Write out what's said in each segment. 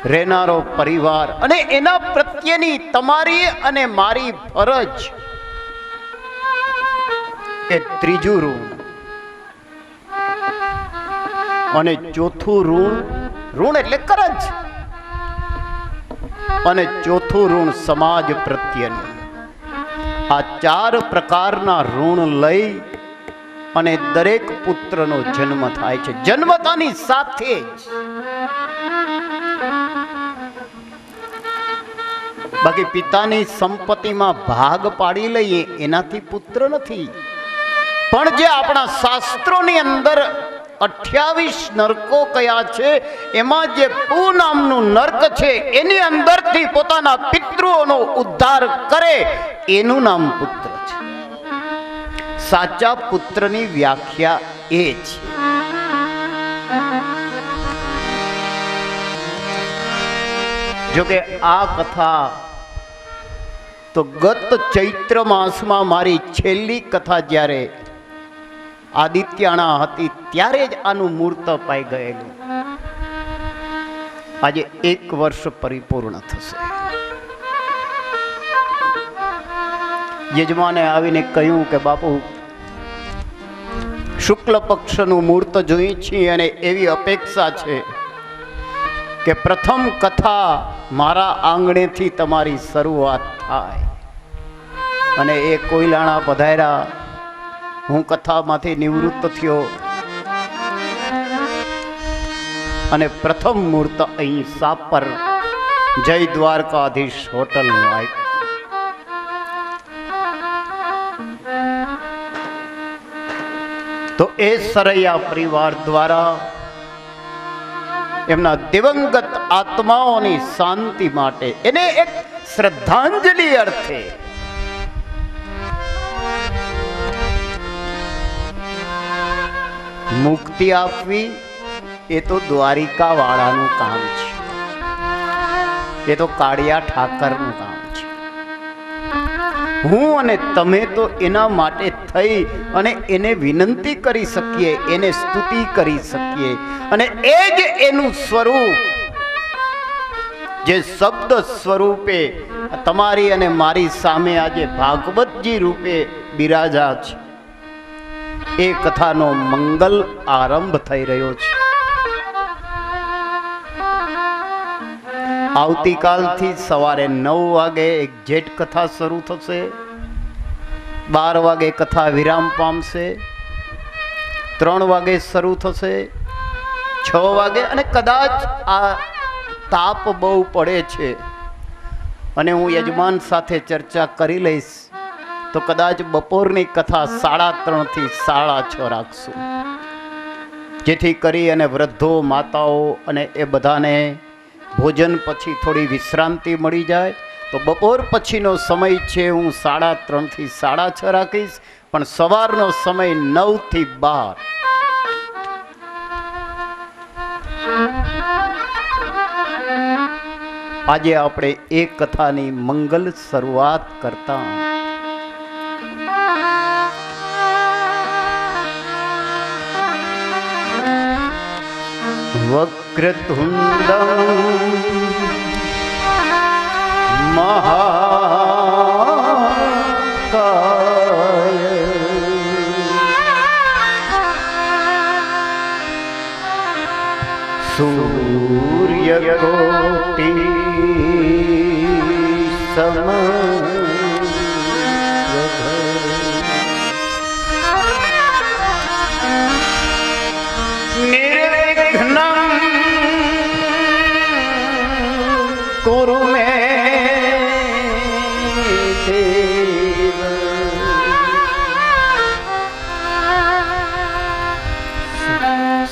રહેનારો પરિવાર અને એના પ્રત્યેની તમારી અને મારી ફરજ, એ ત્રીજું ઋણ. અને ચોથું ઋણ એટલે કરજ. અને ચોથું ઋણ સમાજ પ્રત્યેનું. આ 4 પ્રકારના ઋણ લઈ અને દરેક પુત્રનો જન્મ થાય છે. જન્મતાની સાથે જ. બાકી પિતાની સંપત્તિમાં ભાગ પાડી લઈએ એનાથી પુત્ર નથી. પણ જે આપણા શાસ્ત્રોની અંદર 28 નરકો કયા છે, એમાં જે પૂ નામનું નર્ક છે, એની અંદરથી પોતાના પિતૃઓનો ઉદ્ધાર કરે એનું નામ પુત્ર છે. સાચા પુત્રની વ્યાખ્યા એ છે. જોકે આ કથા તો ગત ચૈત્ર માસમાં મારી છેલ્લી કથા જ્યારે આદિત્યાણા હતી ત્યારે જ આનું મૂર્ત અપાઈ ગયેલું. આજે 1 વર્ષ પરિપૂર્ણ થશે. યજમાને આવીને કહ્યું કે બાપુ, શુક્લ પક્ષનું મૂર્ત જોઈએ છીએ અને એવી અપેક્ષા છે કે પ્રથમ કથા મારા આંગણેથી તમારી શરૂઆત થાય. અને એ કોઈલાણા પધાર્યા. હું કથામાંથી નિવૃત્ત થયો અને પ્રથમ મૂર્ત અહીં સાપર જય દ્વારકાધીશ હોટલનું આવ્યું. તો એ સરૈયા પરિવાર દ્વારા એમના દિવંગત આત્માઓની શાંતિ માટે, એને એક શ્રદ્ધાંજલિ અર્થે મુક્તિ આપવી એ તો દ્વારિકા વાળાનું કામ છે. એ તો કાળિયા ઠાકરનું કામ છે. હું અને તમે તો એના માટે થઈ અને એને વિનંતી કરી શકીએ, એને સ્તુતિ કરી શકીએ. અને એ જ એનું સ્વરૂપ, જે શબ્દ સ્વરૂપે તમારી અને મારી સામે આજે ભાગવતજી રૂપે બિરાજા છે, એ કથાનો મંગલ આરંભ થઈ રહ્યો છે. આવતીકાલથી સવારે 9 વાગે એક્ઝેક્ટ કથા શરૂ થશે. 12 વાગે કથા વિરામ પામશે. 3 વાગે શરૂ થશે. 6 વાગે, અને કદાચ આ તાપ બહુ પડે છે અને હું યજમાન સાથે ચર્ચા કરી લઈશ તો કદાચ બપોરની કથા 3:30 થી 6:30 રાખશું, જેથી કરી અને વૃદ્ધો, માતાઓ અને એ બધાને ભોજન પછી થોડી વિશ્રાંતિ મળી જાય. તો બપોર પછીનો સમય છે હું 3:30 થી 6:30 રાખીશ, પણ સવારનો સમય 9 થી 12. આજે આપણે એક કથાની મંગલ શરૂઆત કરતા વક્રતુંડમ મહાકાય સૂર્યકોટિ નિર્વિઘ્નં કુરુ મે દેવ.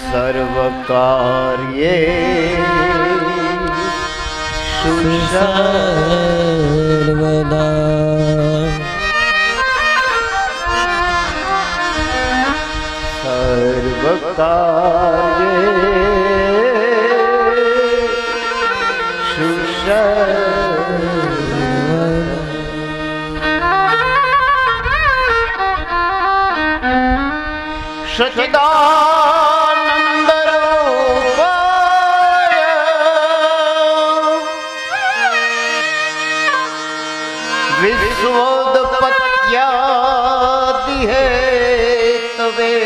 સર્વકાર્યે સર્વદા સચિદાનંદ રૂપાય विश्वोदपत्यादि है तवे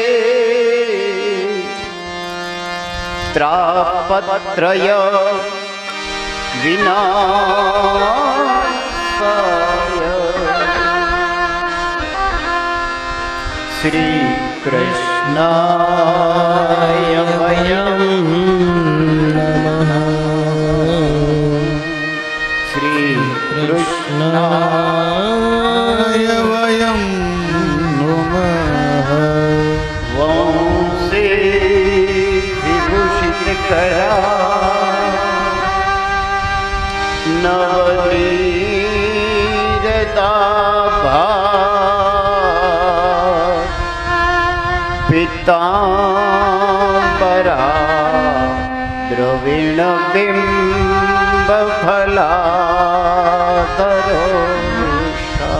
त्रापत्रय विनाशाय श्री कृष्णाय वयं नमः। श्री कृष्णाय वयं नमः। वंशे विभूषितकरा नवनीरदाभा पीताम्बरा द्रविणबिम्बफलाधरोषा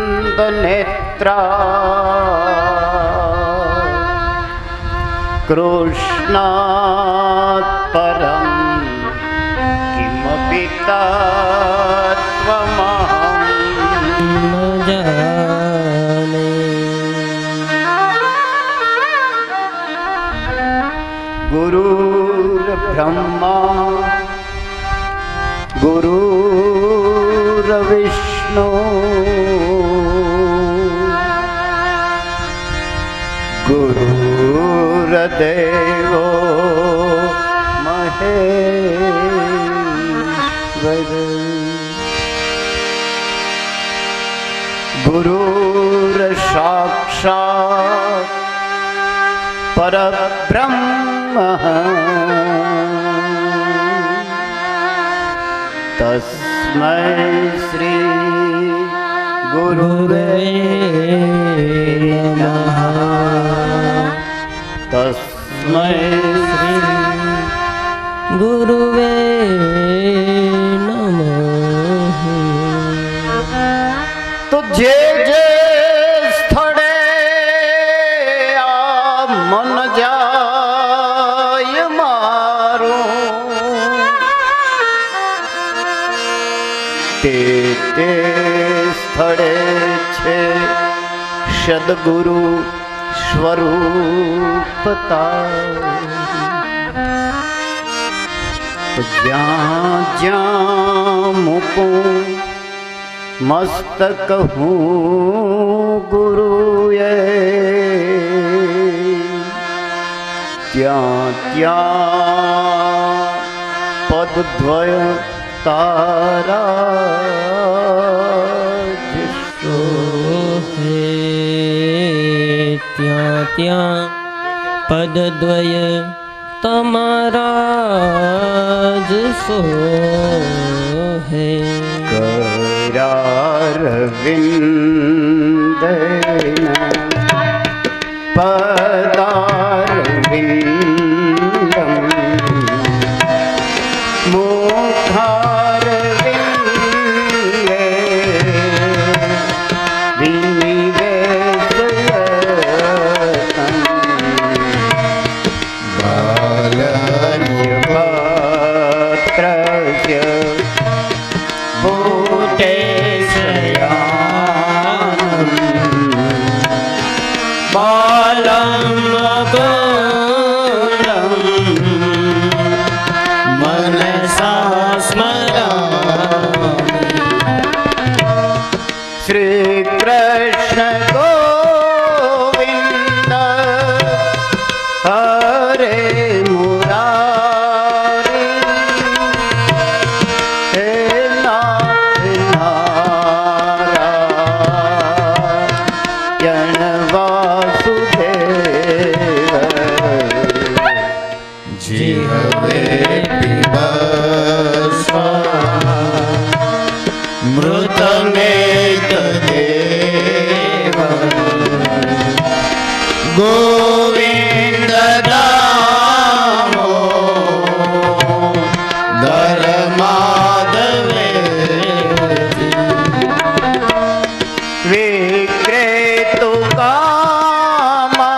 पूर्णेन्दुसुन्दरमुखादरविन्दनेत्रा कृष्णात् परं किमपि तत्त्वमहं न जाने। गुरुर्ब्रह्मा गुरुर्विष्णु गुरुर्देवो महेश्वर गुरुर्साक्षात् परब्रह्म तस्मै श्री गुरुवे नमः। तस्मै श्री गुरुवे नमः। तो जे स्थळे आ मन जाय मारो ते સ્થળે છે સદગુરુ સ્વરૂપતા। જ્યાં જ્યાં મૂકું મસ્તક હું ગુરુએ ત્યાં ત્યાં પદદ્વય તારા ત્યાં ત્યાં પદદ્વય તમારા જ સોહે। કરારવિંદેન પદારવિંદમ મુખારવિંદે વિનિવેશયતં બાલન્યપાત્રસ્ય ભૂતેશયાનં બાલં મુકુંદં મનસા સ્મરામિ। શ્રી કૃષ્ણ ગોવિંદ હરે મુરારી હે નાથ નારાયણ વાસુદેવ। જીવે પીબસ્વ મૃતમેતદેવ ગોવિંદ દામો ધર્માદવે વિક્રેતુ કામા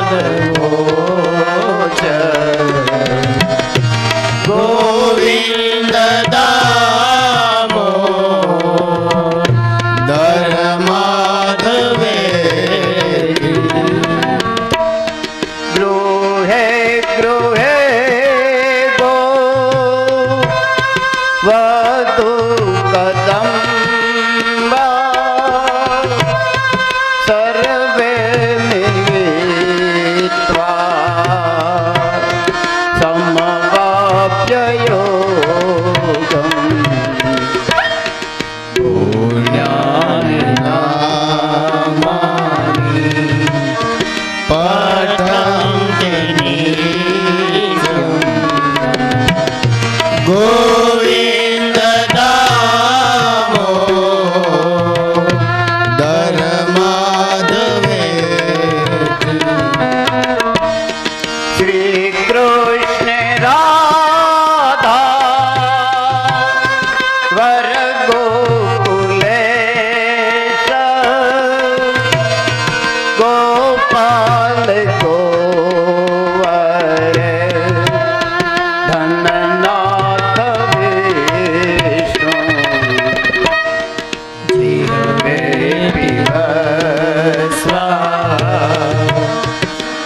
માધવો છે ગોવિંદ દામો દર માધવે ગૃહે ગૃહે ગો વધુ કદંબા સર્વે મિત્વા સમવાપ્ય યોગમ પુણ્યાનિ નામાનિ પઠન્તિ નિત્યં ગોવિંદ દામો દર માધવે શ્રી કૃષ્ણ રાધા વર ગોકુલેશ ગોપાલ ગોવર ધનનાથ વિષ્ણુ જીવે પીવસ્વા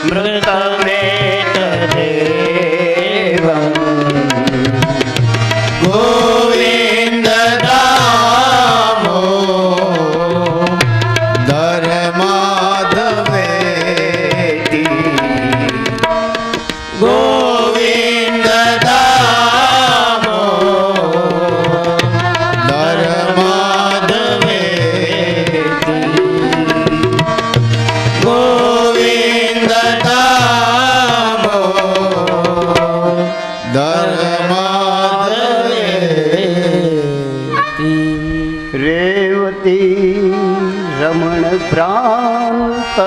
મૃતમેત દેવં ગોવિંદ દામો દર માધવે ગોવિંદ દામો દર માધવે ગોવિંદ દામો દર માધવે રેવતી રમણ ભ્રાંત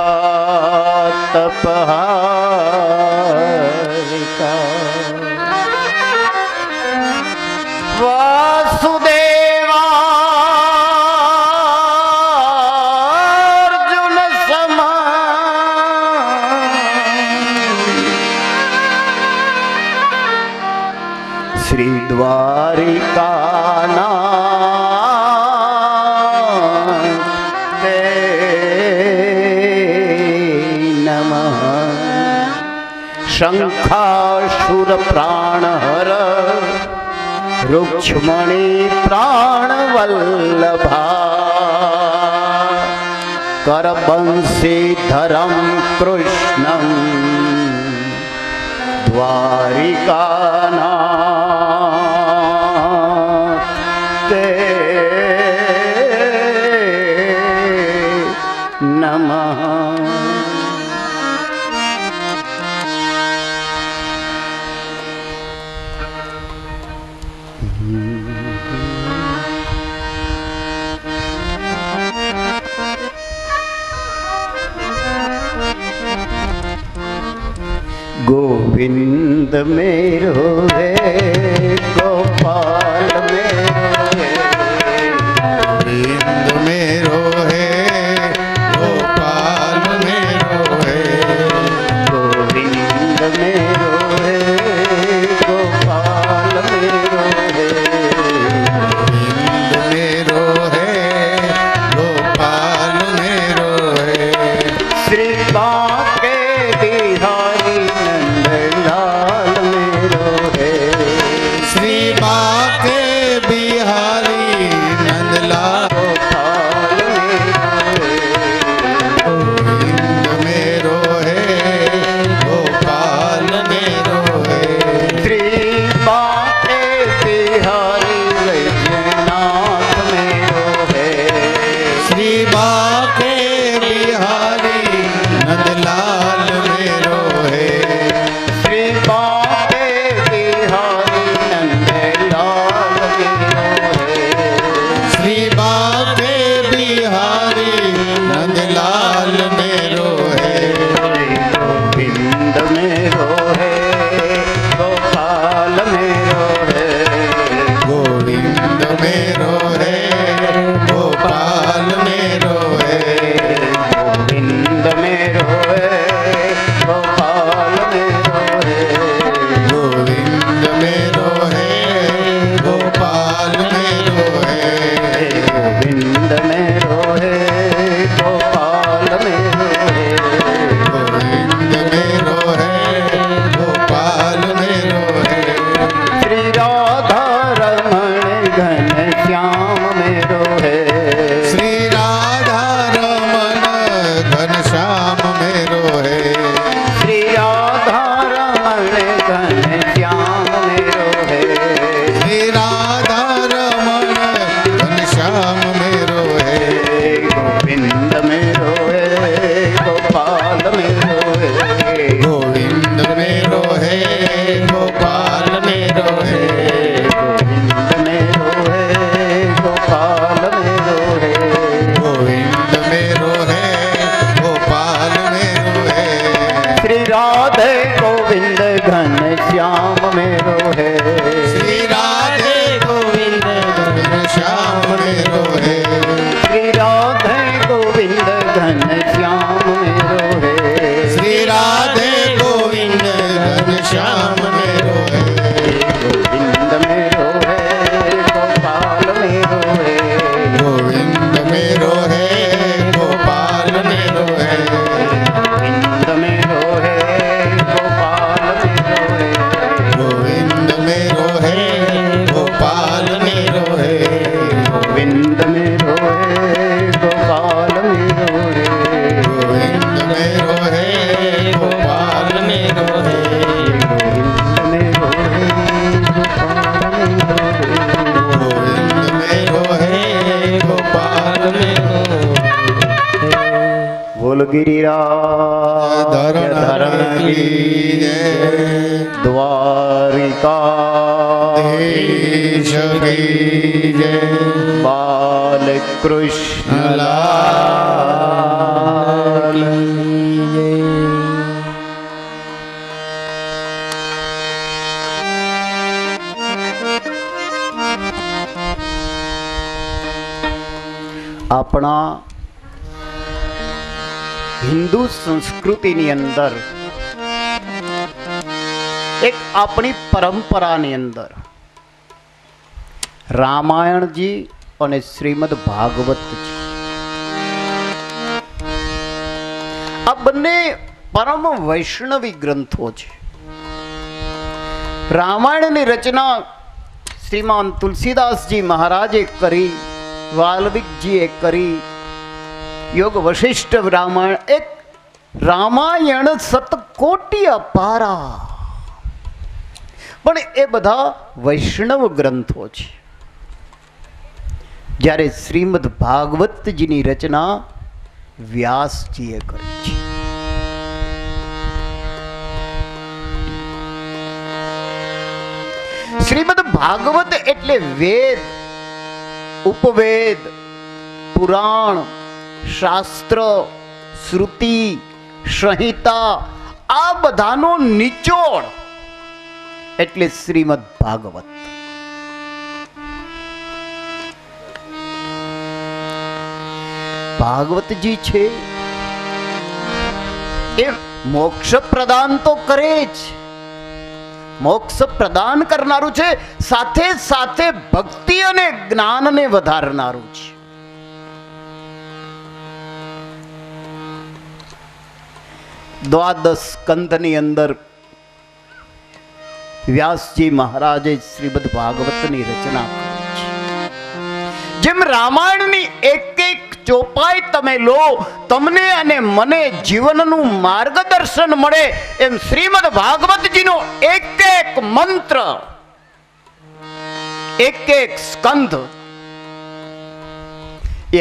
પારિજાત પહારિકા વાસુદેવાર્જુન સમાન શ્રી દ્વારિકાના તે નમઃ શંખાસુર પ્રાણહર રૂક્ષ્મણી પ્રાણવલ્લભા કરબંશીધરમ કૃષ્ણં દ્વારિકાનાથ તે નમઃ गोविंद मेरो है गोपाल मेरो है गोविंद मेरो है गोपाल मेरो है गोविंद मेरो है गोपाल मेरो है गोविंद मेरो है गोपाल मेरो है श्री बांके बिहारी नंदलाल मेरो है ગિરિરાજ ધરણ કી જય. દ્વારિકાધીશ કી જય. બાલકૃષ્ણ લાલ કી જય. આપણા હિન્દુ સંસ્કૃતિની અંદર એક આપણી પરંપરાની અંદર રામાયણજી અને શ્રીમદ ભાગવતજી આ બંને પરમ વૈષ્ણવી ગ્રંથો છે. રામાયણની રચના શ્રીમાન તુલસીદાસજી મહારાજે કરી, વાલ્મીકજીએ કરી. યોગ વશિષ્ઠ રામાયણ એક રામાયણ સતકોટી અપારા, પણ એ બધા વૈષ્ણવ ગ્રંથો છે. જ્યારે શ્રીમદ ભાગવતજીની રચના વ્યાસજીએ કરી છે. શ્રીમદ ભાગવત એટલે વેદ, ઉપવેદ, પુરાણ, શાસ્ત્ર, શ્રુતિ, સંહિતા આ બધાનો નિચોડ એટલે શ્રીમદ ભાગવત. ભાગવતજી છે એ મોક્ષ પ્રદાન તો કરે જ, મોક્ષ પ્રદાન કરનારું છે, સાથે સાથે ભક્તિ અને જ્ઞાનને વધારનારું છે. દ્વાદશ સ્કંધની અંદર વ્યાસજી મહારાજે શ્રીમદ ભાગવતની રચના કરી છે. જેમ રામાયણની એક એક ચોપાઈ તમે લો, તમને અને મને જીવનનું માર્ગદર્શન મળે, એમ શ્રીમદ ભાગવતજીનો એક એક મંત્ર, એક એક સ્કંધ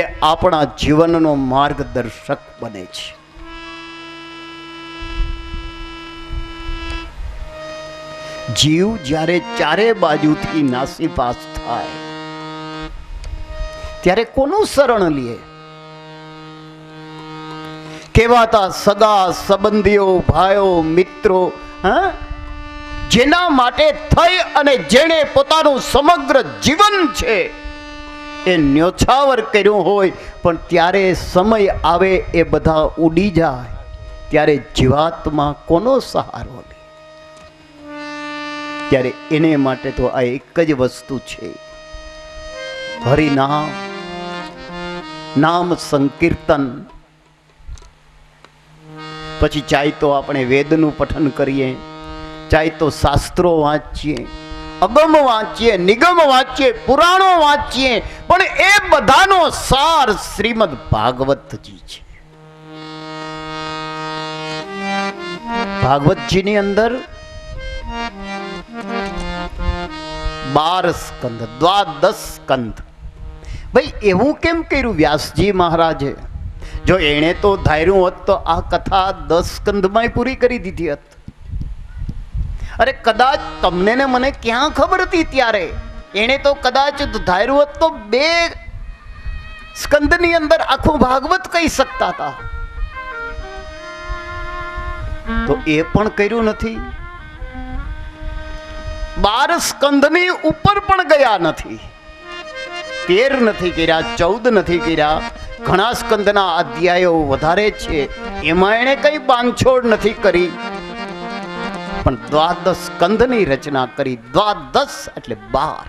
એ આપણા જીવનનો માર્ગદર્શક બને છે. જીવ જ્યારે ચારે બાજુથી નાસીપાસ થાય ત્યારે કોનું શરણ લે? કહેવાતા સગા સંબંધીઓ, ભાઈઓ, મિત્રો, જેના માટે થઈ અને જેણે પોતાનું સમગ્ર જીવન છે એ ન્યોછાવર કર્યું હોય, પણ ત્યારે સમય આવે એ બધા ઉડી જાય, ત્યારે જીવાત્મા કોનો સહારો લે? ત્યારે એને માટે તો આ એક જ વસ્તુ છે, હરિનામ, નામ સંકીર્તન. પછી ચાહે તો આપણે વેદનું પઠન કરીએ, ચાહે તો શાસ્ત્રો વાંચીએ, અગમ વાંચીએ, નિગમ વાંચીએ, પુરાણો વાંચીએ, પણ એ બધાનો સાર શ્રીમદ ભાગવતજી છે. ભાગવતજીની અંદર 12 સ્કંદ, દ્વાદશ સ્કંદ. ભાઈ એવું કેમ કર્યું વ્યાસજી મહારાજે? જો એણે તો ધાર્યું હોત તો આ કથા 10 સ્કંદમાં પૂરી કરી દીધી હોત. અરે કદાચ તમને ને મને ક્યાં ખબર હતી ત્યારે? એણે તો કદાચ ધાર્યું હોત તો 2 સ્કંદની અંદર આખું ભાગવત કહી શકતા હતા. તો એ પણ કર્યું નથી. 12 સ્કંદની ઉપર પણ ગયા નથી. 13 નથી કર્યા, 14 નથી કર્યા. ઘણા સ્કંદના અધ્યાયો વધારે છે, એમાં એને કઈ બાંધછોડ નથી કરી, પણ દ્વાદશ સ્કંદની રચના કરી. દ્વાદશ એટલે 12.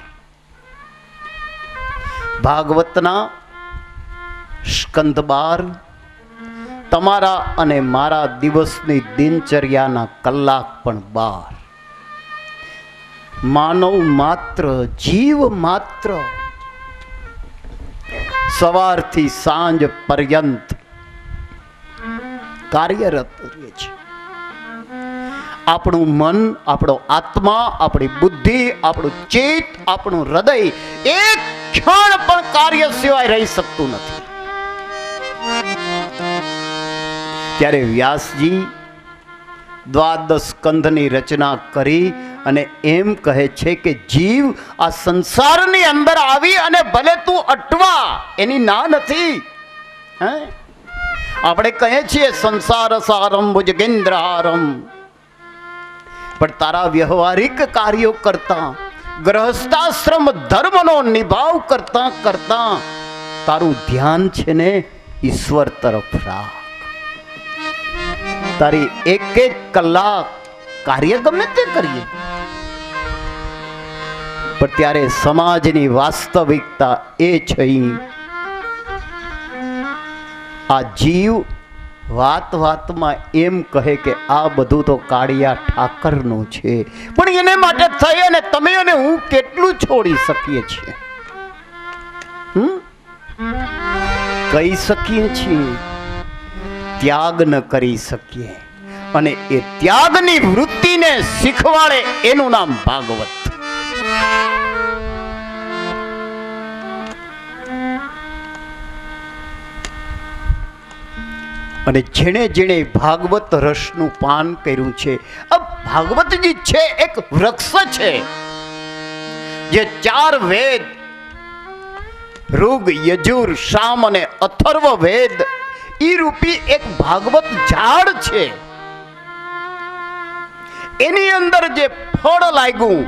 ભાગવતના સ્કંદ 12, તમારા અને મારા દિવસની દિનચર્યાના કલાક પણ 12. માનવ માત્ર, જીવ માત્ર સવારથી સાંજ પર્યંત કાર્યરત રહે છે. આપણું મન, આપણો આત્મા, આપણી બુદ્ધિ, આપણું ચિત્ત, આપણું હૃદય એક ક્ષણ પણ કાર્ય સિવાય રહી શકતું નથી. ત્યારે વ્યાસજી દ્વાદશ સ્કંધની રચના કરી અને એમ કહે છે કે જીવ આ સંસારની અંદર આવી અને ભલે તું અટવા, એની ના નથી. હે, આપણે કહીએ છીએ સંસાર સારમ ભુજગેન્દ્રહારમ, પણ તારા વ્યવહારિક કાર્યો કરતા, ગ્રહસ્થાશ્રમ ધર્મનો નિભાવ કરતા કરતા તારું ધ્યાન છે ને ઈશ્વર તરફ રાખ. તારી એક એક કલાક કાર્ય ગમે તે કરીએ, પણ ત્યારે સમાજની વાસ્તવિકતા એ છે, આ જીવ વાત વાતમાં એમ કહે કે આ બધું તો કાળિયા ઠાકરનું છે, પણ એને માટે થઈ અને તમે અને હું કેટલું છોડી શકીએ છીએ? કહી શકીએ છીએ, ત્યાગ ન કરી શકીએ. અને એ ત્યાગની વૃત્તિને શીખવાડે એનું નામ ભાગવત. અને જેણે જેણે ભાગવત રસનું પાન કર્યું છે, ભાગવતજી છે એક વૃક્ષ છે જે 4 વેદ ઋગ, યજુર, સામ અને અથર્વ વેદ ઈ રૂપી એક ભાગવત ઝાડ છે. એની અંદર જે ફળ લાગ્યું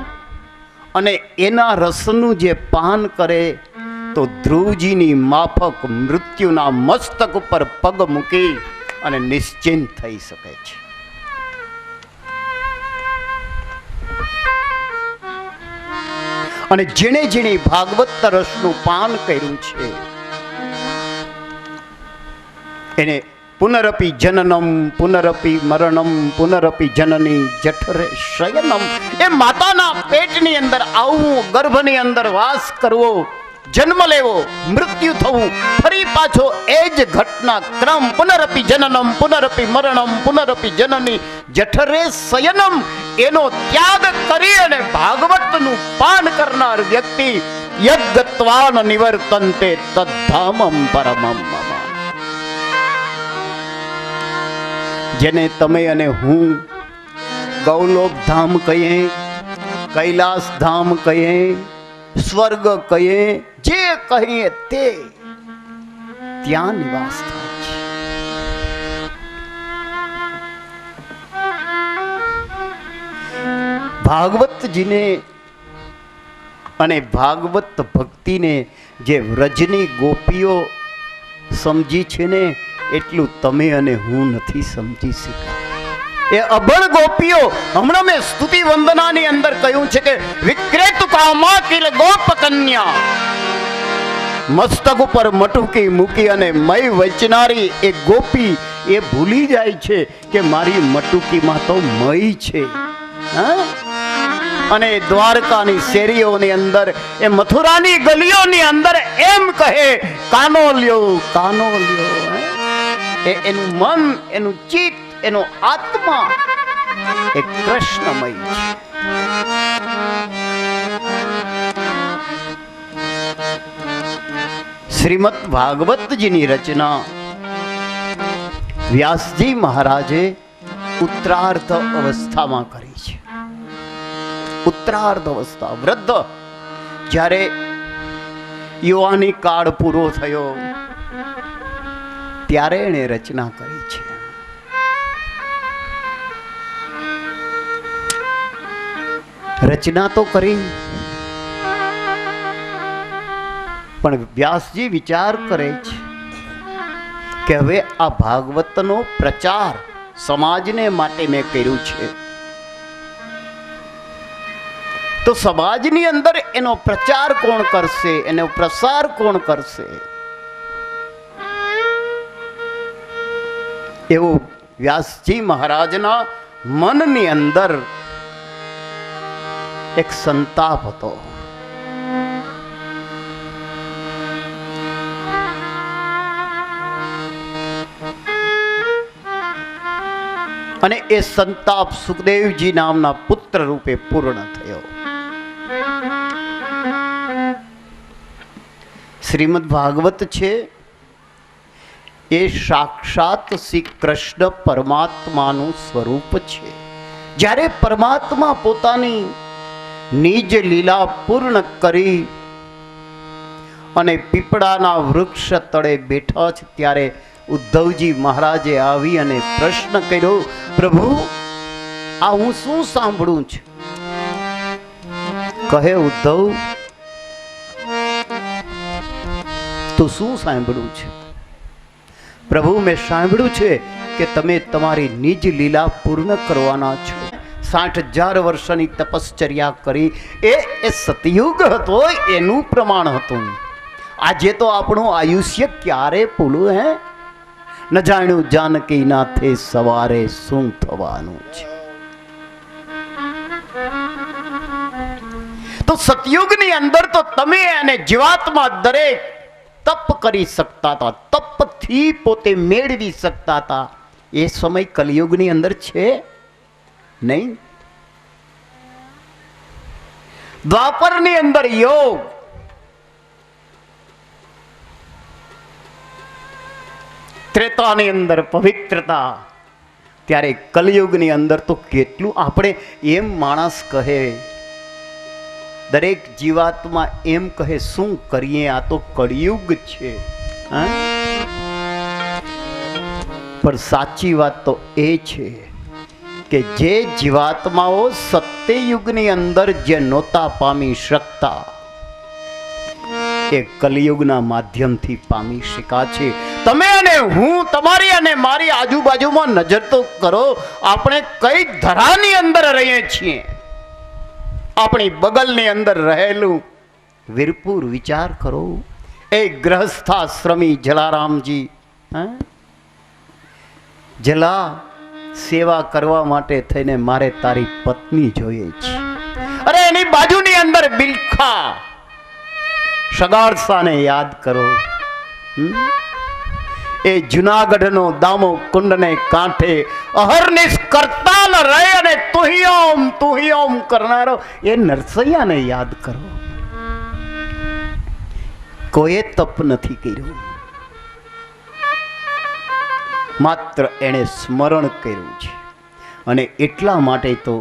અને એના રસનું જે પાન કરે તો ધ્રુવજીની માફક મૃત્યુના મસ્તક ઉપર પગ મૂકી અને નિશ્ચિંત થઈ શકે છે. અને જેણે જેણે ભાગવત રસનું પાન કર્યું છે એને પુનરપી જનનમ પુનરપી મરણમ પુનરપી જનની જઠરે શયનમ, એ માતાના પેટની અંદર આવવું, ગર્ભની અંદર વાસ કરવો, જન્મ લેવો, મૃત્યુ થવું, ફરી પાછો એ જ ઘટના ક્રમ. પુનરપી જનનમ પુનરપી મરણમ પુનરપી જનની જઠરે શયનમ, એનો ત્યાગ કરી અને ભાગવતનું પાન કરનાર વ્યક્તિ યદ્ગત્વાન નિવર્તન્તે તદ્ધામમ પરમમ મમ. જેને તમે અને હું ગૌલોક ધામ કહીએ, કૈલાસ ધામ કહીએ, સ્વર્ગ કહીએ, જે કહીએ તે ત્યાં નિવાસ થાય છે. ભાગવતજીને અને ભાગવત ભક્તિને જે વ્રજની ગોપીઓ સમજી છે ને, એટલું તમે અને હું નથી સમજી શક્યા. એ અભણ ગોપીઓ, હમણાં મેં સ્તુતિ વંદનાની અંદર કહ્યું છે કે વિક્રેતુ કામા કિલ ગોપ કન્યા, મસ્તક ઉપર મટુકી મૂકી અને મય વચનારી એ ગોપી એ ભૂલી જાય છે કે મારી મટુકીમાં તો મય છે. અને દ્વારકાની શેરીઓની અંદર, એ મથુરાની ગલીઓની અંદર એમ કહે, કાનો લ્યો કાનો લ્યો. એનું મન, એનું ચિત્ત, એનો આત્મા એ કૃષ્ણમય છે. શ્રીમદ ભાગવતજીની રચના વ્યાસજી મહારાજે ઉત્તરાર્ધ અવસ્થામાં કરી છે. ઉત્તરાર્ધ અવસ્થા, વૃદ્ધ જ્યારે યુવાની કાળ પૂરો થયો ત્યારે એણે રચના કરી છે. રચના તો કરી, પણ વ્યાસજી વિચાર કરે છે કે હવે આ ભાગવતનો પ્રચાર સમાજને માટે મેં કર્યું છે, તો સમાજની અંદર એનો પ્રચાર કોણ કરશે, એનો પ્રસાર કોણ કરશે? એવું વ્યાસજી મહારાજના મનની અંદર એક સંતાપ હતો. અને એ સંતાપ સુખદેવજી નામના પુત્ર રૂપે પૂર્ણ થયો. શ્રીમદ ભાગવત છે એ સાક્ષાત શ્રી કૃષ્ણ પરમાત્માનું સ્વરૂપ છે. જ્યારે પરમાત્મા પોતાની નિજ લીલા પૂર્ણ કરી અને પીપળાના વૃક્ષ તળે બેઠા છે, ત્યારે ઉદ્ધવજી મહારાજે આવી અને પ્રશ્ન કર્યો, પ્રભુ આ હું શું સાંભળું છું? કહે ઉદ્ધવ, તું શું સાંભળ્યું છે? પ્રભુ મેં સાંભળ્યું છે કે તમે તમારી નિજ લીલા પૂર્ણ કરવાના છો. 60,000 વર્ષની તપશ્ચર્યા કરી એ સતયુગ હતો, એનું પ્રમાણ હતું. આજે તો આપણું આયુષ્ય ક્યારે પૂરું હે? ન જાણ્યું જાનકી નાથે સવારે શું થવાનું છે. તો સતયુગની અંદર તો તમે અને જીવાત્મા દરેક તપ કરી શકતા હતા, તપથી પોતે મેળવી શકતા હતા. એ સમય કલિયુગની અંદર છે નહીં. દ્વાપરની અંદર યોગ, ત્રેતાની અંદર પવિત્રતા, ત્યારે કલિયુગની અંદર તો કેટલું આપણે એમ માણસ કહે, દરેક જીવાત્મા એમ કહે શું કરીએ, આ તો કળિયુગ છે. પણ સાચી વાત તો એ છે કે જે જીવાત્માઓ સત્યયુગની અંદર જે નહોતા પામી શકતા, એ કલિયુગના માધ્યમથી પામી શકા છે. તમે અને હું, તમારી અને મારી આજુબાજુમાં નજર તો કરો, આપણે કઈ ધરાની અંદર રહીએ છીએ. આપણી બગલની અંદર રહેલું વીરપુર વિચાર કરો. એ ગ્રહસ્થાશ્રમી જલારામજી, જલા સેવા કરવા માટે થઈને મારે તારી પત્ની જોઈએ છે. અરે એની બાજુની અંદર બિલખા સગાડસાને યાદ કરો. એ જુનાગઢનો દામો કુંડને કાંઠે અહર્નિશ કરતાલ રહે અને તુહી ઓમ કરનારો એ નરસૈયાને યાદ કરો. કોઈએ તપ નથી કર્યું, માત્ર એણે સ્મરણ કર્યું છે. અને એટલા માટે તો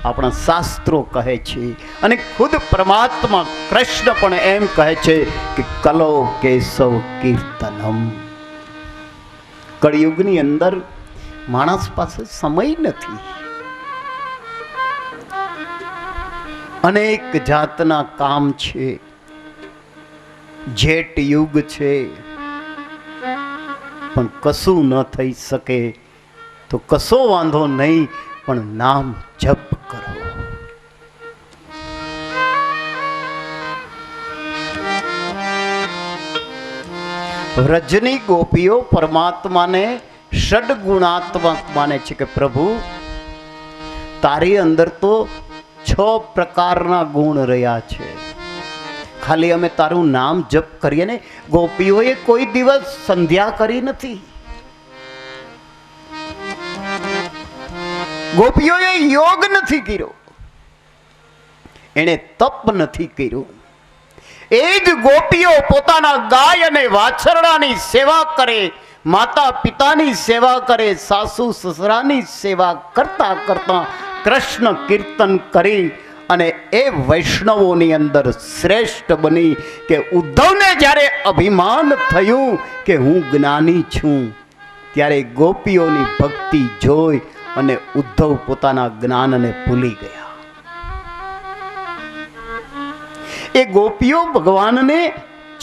આપણા શાસ્ત્રો કહે છે, અને ખુદ પરમાત્મા કૃષ્ણ પણ એમ કહે છે કે કલો કેશવ કીર્તનમ. કળિયુગની અંદર માણસ પાસે સમય નથી. અનેક જાતના કામ છે. જેટ યુગ છે, પણ કશું ન થઈ શકે તો કશો વાંધો નહીં, પણ નામ જપ કરો. વ્રજની ગોપીઓ પરમાત્માને ષડગુણાત્મક માને છે કે પ્રભુ તારી અંદર તો 6 પ્રકારના ગુણ રહ્યા છે. ખાલી અમે તારું નામ જપ કરીએ ને. ગોપીઓએ કોઈ દિવસ સંધ્યા કરી નથી, ગોપીઓએ યોગ નથી કર્યો, એણે તપ નથી કર્યું. એ જ ગોપીઓ પોતાના ગાય અને વાછરડાની સેવા કરે, માતા પિતાની સેવા કરે, સાસુ સસરાની સેવા કરતા કરતા કૃષ્ણ કીર્તન કરી અને એ વૈષ્ણવોની અંદર શ્રેષ્ઠ બની. કે ઉદ્ધવને જ્યારે અભિમાન થયું કે હું જ્ઞાની છું, ત્યારે ગોપીઓની ભક્તિ જોઈ અને ઉદ્ધવ પોતાના જ્ઞાનને ભૂલી ગયા. એ ગોપીઓ ભગવાનને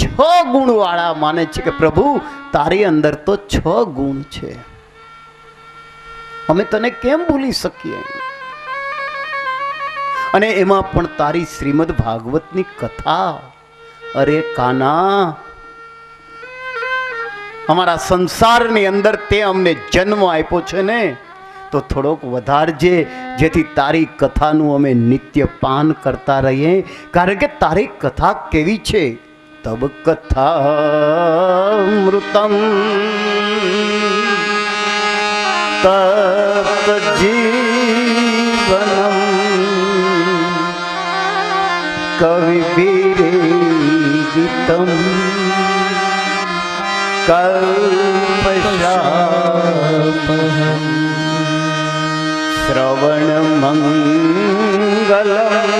6 ગુણ વાળા માને છે કે પ્રભુ તારી અંદર તો 6 ગુણ છે, અમે તને કેમ ભૂલી શકીએ? અને એમાં પણ તારી શ્રીમદ ભાગવતની કથા, અરે કાના, અમારા સંસારની અંદર તે અમને જન્મ આપ્યો છે ને, તો થોડોક વધારજે, જેથી તારી કથાનું અમે નિત્ય પાન કરતા રહીએ. કારણ કે તારી કથા કેવી છે? તબ કથામૃતમ તપ્ત જીવનમ કવિભીરીતમ કલ્ શાપહમ શ્રવણ મંગલમ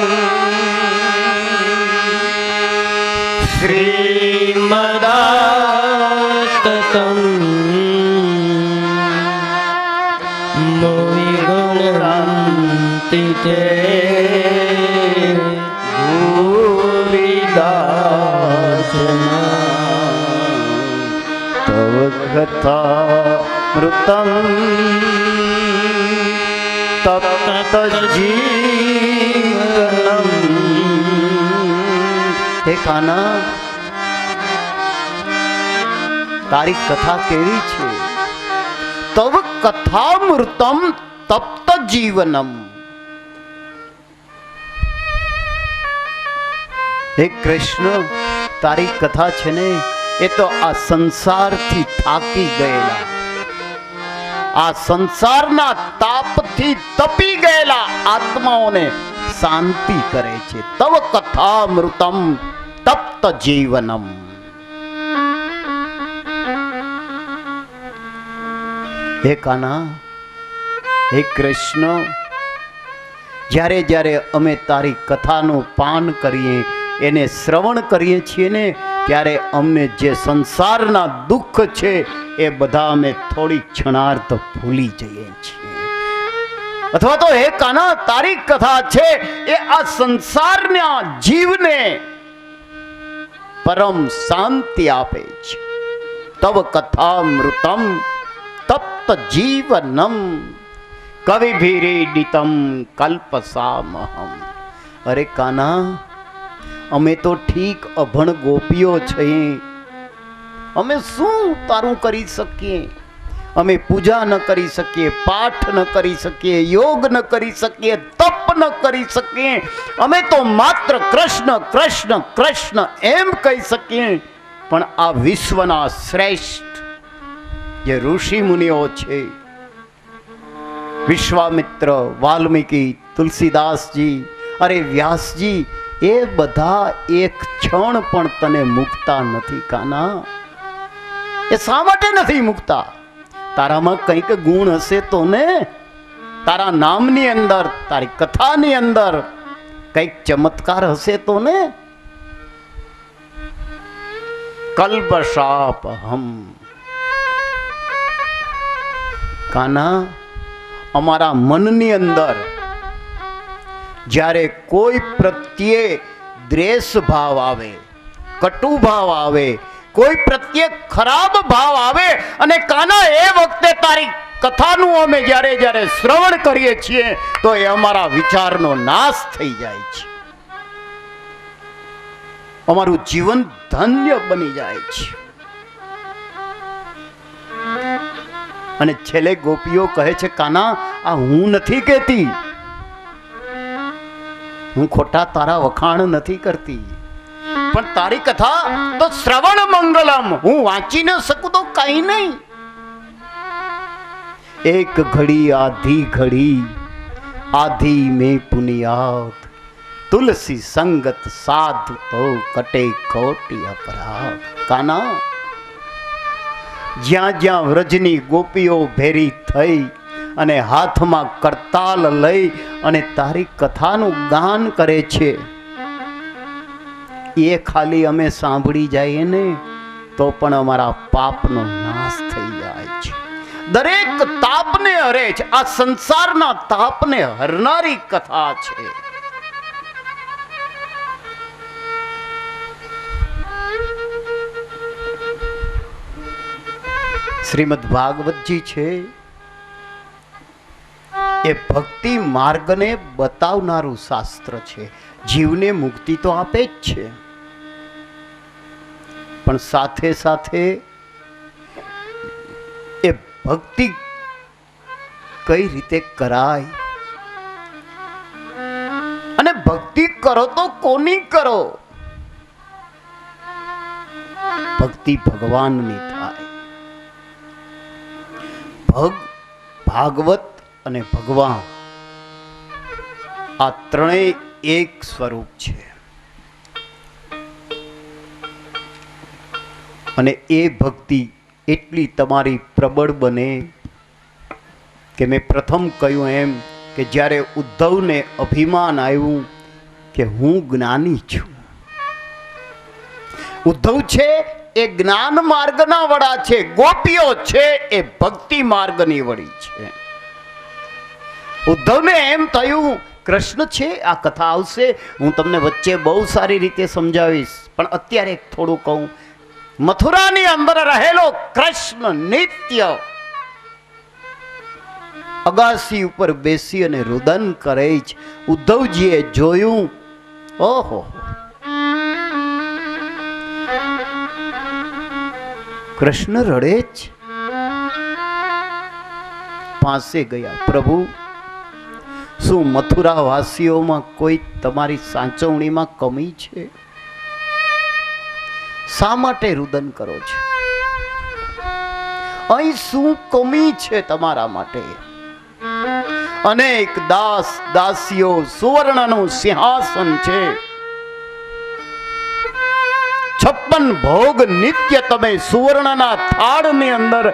શ્રીમદાતતમ મુનિગુણાંતિ તે તવ કથા મૃતમ તપ્ત જીવનમ. હે કાના, તારી કથા કેવી છે? તવ કથામૃતમ તપ્ત જીવનમ. હે કૃષ્ણ, તારી કથા છે ને એ તો આ સંસારથી થાકી ગયેલા, આ સંસારના તાપથી તપી ગયેલા આત્માઓને શાંતિ કરે છે. તવ કથામૃતમ તપ્ત જીવનમ. હે કાના, હે કૃષ્ણ, જ્યારે જ્યારે અમે તારી કથાનું પાન કરીએ, એને શ્રવણ કરીએ છીએ ને, ત્યારે અમને જે સંસારના દુઃખ છે એ બધા અમે થોડી ક્ષણાર્થ ભૂલી જઈએ છીએ. અથવા તો હે કાના, તારી કથા છે એ આ સંસારના જીવને પરમ શાંતિ આપે છે. તવ કથામૃતમ તપ્ત જીવનમ કવિભીરીડિતમ કલ્પસામહમ. અરે કાના, અમે તો ઠીક અભણ ગોપીઓ છીએ, અમે શું તારું કરી શકીએ? અમે પૂજા ન કરી શકીએ, પાઠ ન કરી શકીએ, યોગ ન કરી શકીએ, તપ ન કરી શકીએ. અમે તો માત્ર કૃષ્ણ કૃષ્ણ કૃષ્ણ એમ કહી શકીએ. પણ આ વિશ્વના શ્રેષ્ઠ જે ઋષિ મુનિઓ છે, વિશ્વામિત્ર, વાલ્મીકી, તુલસીદાસજી, અરે વ્યાસજી, એ બધા એક ક્ષણ પણ તને મૂકતા નથી કાના. એ શા માટે નથી મૂકતા? તારામાં કંઈક ગુણ હશે તો ને, તારા નામની અંદર, તારી કથાની અંદર કંઈક ચમત્કાર હશે તો ને. કલ્પશાપહમ. કાના, અમારા મનની અંદર જ્યારે કોઈ પ્રત્યે દ્વેષ ભાવ આવે, કટુ ભાવ આવે, કોઈ પ્રત્યે ખરાબ ભાવ આવે, અને કાના એ વખતે તારી કથાનું અમે જ્યારે જ્યારે શ્રવણ કરીએ છીએ તો એ અમારા વિચારનો નાશ થઈ જાય છે, અમારું જીવન ધન્ય બની જાય છે. અને છેલ્લે ગોપીઓ કહે છે, કાના, આ હું નથી કહેતી, હું ખોટા તારા વખાણ નથી કરતી, પણ તારી કથા તો શ્રવણ મંગલમ. હું વાંચી ન શકું તો કઈ નહીં. એક ઘડી આધી ઘડી આધી મેં પુનિયાદ, તુલસી સંગત સાધુ તો કટે કોટી અપરાધ. કાના, જ્યાં જ્યાં વ્રજની ગોપીઓ ભેરી થઈ અને હાથમાં કરતાલ લઈ અને તારી કથાનું ગાન કરે છે, એ ખાલી અમે સાંભળી જઈએ ને તો પણ અમારા પાપનો નાશ થઈ જાય છે. દરેક તાપને હરે છે. આ સંસારના તાપને હરનારી કથા છે. શ્રીમદ ભાગવતજી છે એ ભક્તિ માર્ગને બતાવનારું શાસ્ત્ર છે. જીવને મુક્તિ તો આપે જ છે, પણ સાથે સાથે એ ભક્તિ કઈ રીતે કરાય, અને ભક્તિ કરો તો કોની કરો? ભક્તિ ભગવાનની થાય. ભાગવત અને ભગવાન આ ત્રણેય એક સ્વરૂપ છે, અને એ ભક્તિ, એ એટલી તમારી પ્રબળ બને. કે મેં પ્રથમ કહ્યું એમ કે જ્યારે ઉદ્ધવને અભિમાન આવ્યું કે હું જ્ઞાની છું. ઉદ્ધવ છે એ જ્ઞાન માર્ગના વડા છે, ગોપીઓ છે એ ભક્તિ માર્ગની વડી છે. ઉદ્ધવને એમ થયું કૃષ્ણ છે, આ કથા આવશે, હું તમને વચ્ચે બહુ સારી રીતે સમજાવીશ, પણ અત્યારે થોડું કહું. મથુરાની અંદર રહેલો કૃષ્ણ નિત્ય અગાસી ઉપર બેસી અને રુદન કરે છે. ઉદ્ધવજીએ જોયું, ઓહો, કૃષ્ણ રડે છે. પાસે ગયા, પ્રભુ શું મથુરા વાસીઓમાં કોઈ તમારી સાચવણીમાં કમી છે? શા માટે રુદન કરો છો? અહીં શું કમી છે તમારા માટે? અનેક દાસ દાસીઓ, સુવર્ણનું સિંહાસન છે, 56 ભોગ નિત્ય તમે સુવર્ણના થાળની અંદર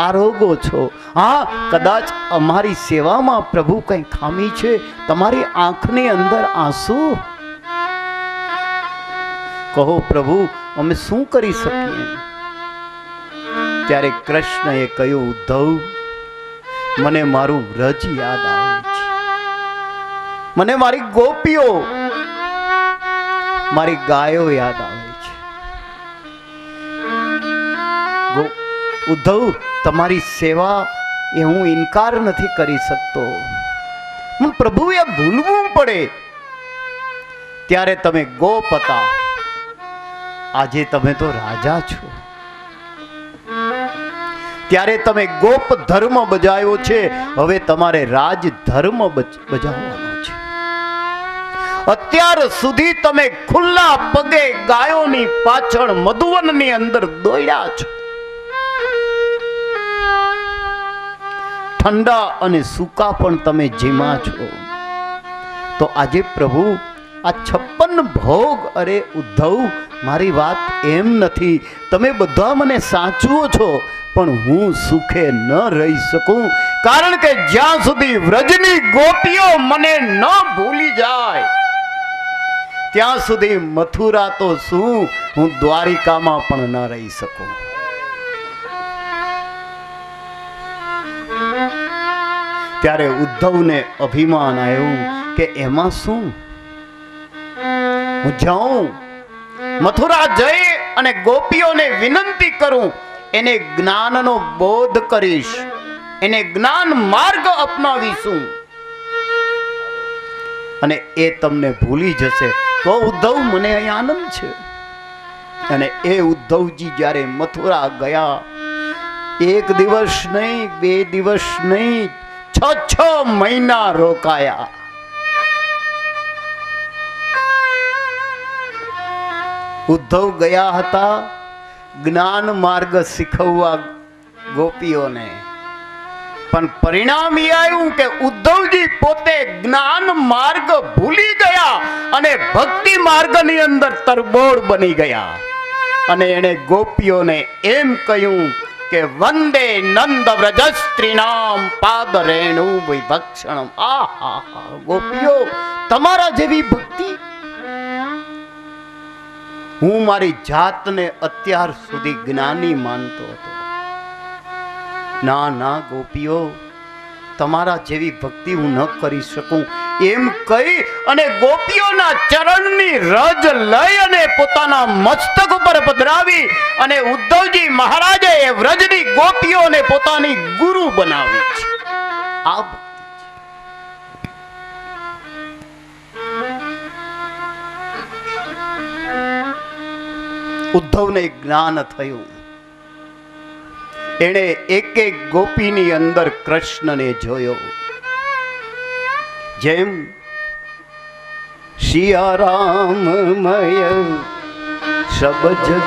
આરોગો છો. હા, કદાચ અમારી સેવામાં પ્રભુ કઈ ખામી છે, તમારી આંખની અંદર આંસુ. કહો પ્રભુ, અમે શું કરી શકીએ? ત્યારે કૃષ્ણએ કહ્યું, ઉદ્ધવ, મને મારું વ્રજ યાદ આવે છે, મને મારી ગોપીઓ, મારી ગાયો યાદ આવે છે. ઉદ્ધવ, તમારી સેવા એ હું ઇનકાર નથી કરી શકતો, પણ પ્રભુએ ભૂલવું પડે. ત્યારે તમે ગોપ હતા, આજે તમે તો રાજા છો. ત્યારે તમે ગોપ ધર્મ બજાવ્યો છે, હવે તમારે રાજ ધર્મ બજાવવાનો છે. અત્યાર સુધી તમે ખુલ્લા પગે ગાયોની પાછળ મધુવનની અંદર દોડ્યા છો. ઠંડા અને સૂકા પણ તમે જીમા છો. તો આજે પ્રભુ આ 56 ભોગ, અરે ઉદ્ધવ, મારી વાત એમ નથી, તમે બધા મને સાચવો છો, પણ હું સુખે ન રહી શકું, કારણ કે જ્યાં સુધી વ્રજની ગોપીઓ મને ન ભૂલી જાય ત્યાં સુધી મથુરા તો શું, હું દ્વારિકામાં પણ ન રહી શકું. ત્યારે ઉદ્ધવને અભિમાન આવ્યું કે એમાં શું, હું જાઉં, મથુરા જઈ અને ગોપીઓને વિનંતી કરું, એને જ્ઞાનનો બોધ કરીશ, એને જ્ઞાન માર્ગ અપનાવીશું અને એ તમને ભૂલી જશે. તો ઉદ્ધવ, મને અહીં આનંદ છે. અને એ ઉદ્ધવજી જ્યારે મથુરા ગયા, 1 દિવસ નહીં, 2 દિવસ નહીં, 6 મહિના રોકાયા. ઉદ્ધવ ગયા હતા જ્ઞાન માર્ગ શીખવવા ગોપીઓને, પણ પરિણામ એ આવ્યું કે ઉદ્ધવજી પોતે જ્ઞાન માર્ગ ભૂલી ગયા અને ભક્તિ માર્ગની અંદર તરબોળ બની ગયા. અને એને ગોપીઓને એમ કહ્યું કે વંદે નંદ વ્રજસ્ત્રીનામ પાદ રેણુ વિભક્ષણમ. આહા, ગોપીઓ, તમારા જેવી ભક્તિ હું મારી જાતને અત્યાર સુધી જ્ઞાની માનતો હતો. ના ના ગોપીઓ, તમારા જેવી ભક્તિ હું ન કરી શકું. એમ કહી અને ગોપીઓના ચરણની રજ લઈ અને પોતાના મસ્તક ઉપર પધરાવી અને ઉદ્ધવજી મહારાજે એ વ્રજની ગોપીઓને પોતાની ગુરુ બનાવી છે. આ ઉદ્ધવને જ્ઞાન થયું. એણે એક એક ગોપીની અંદર કૃષ્ણને જોયો. જેમ શિયારામમય સબ જગ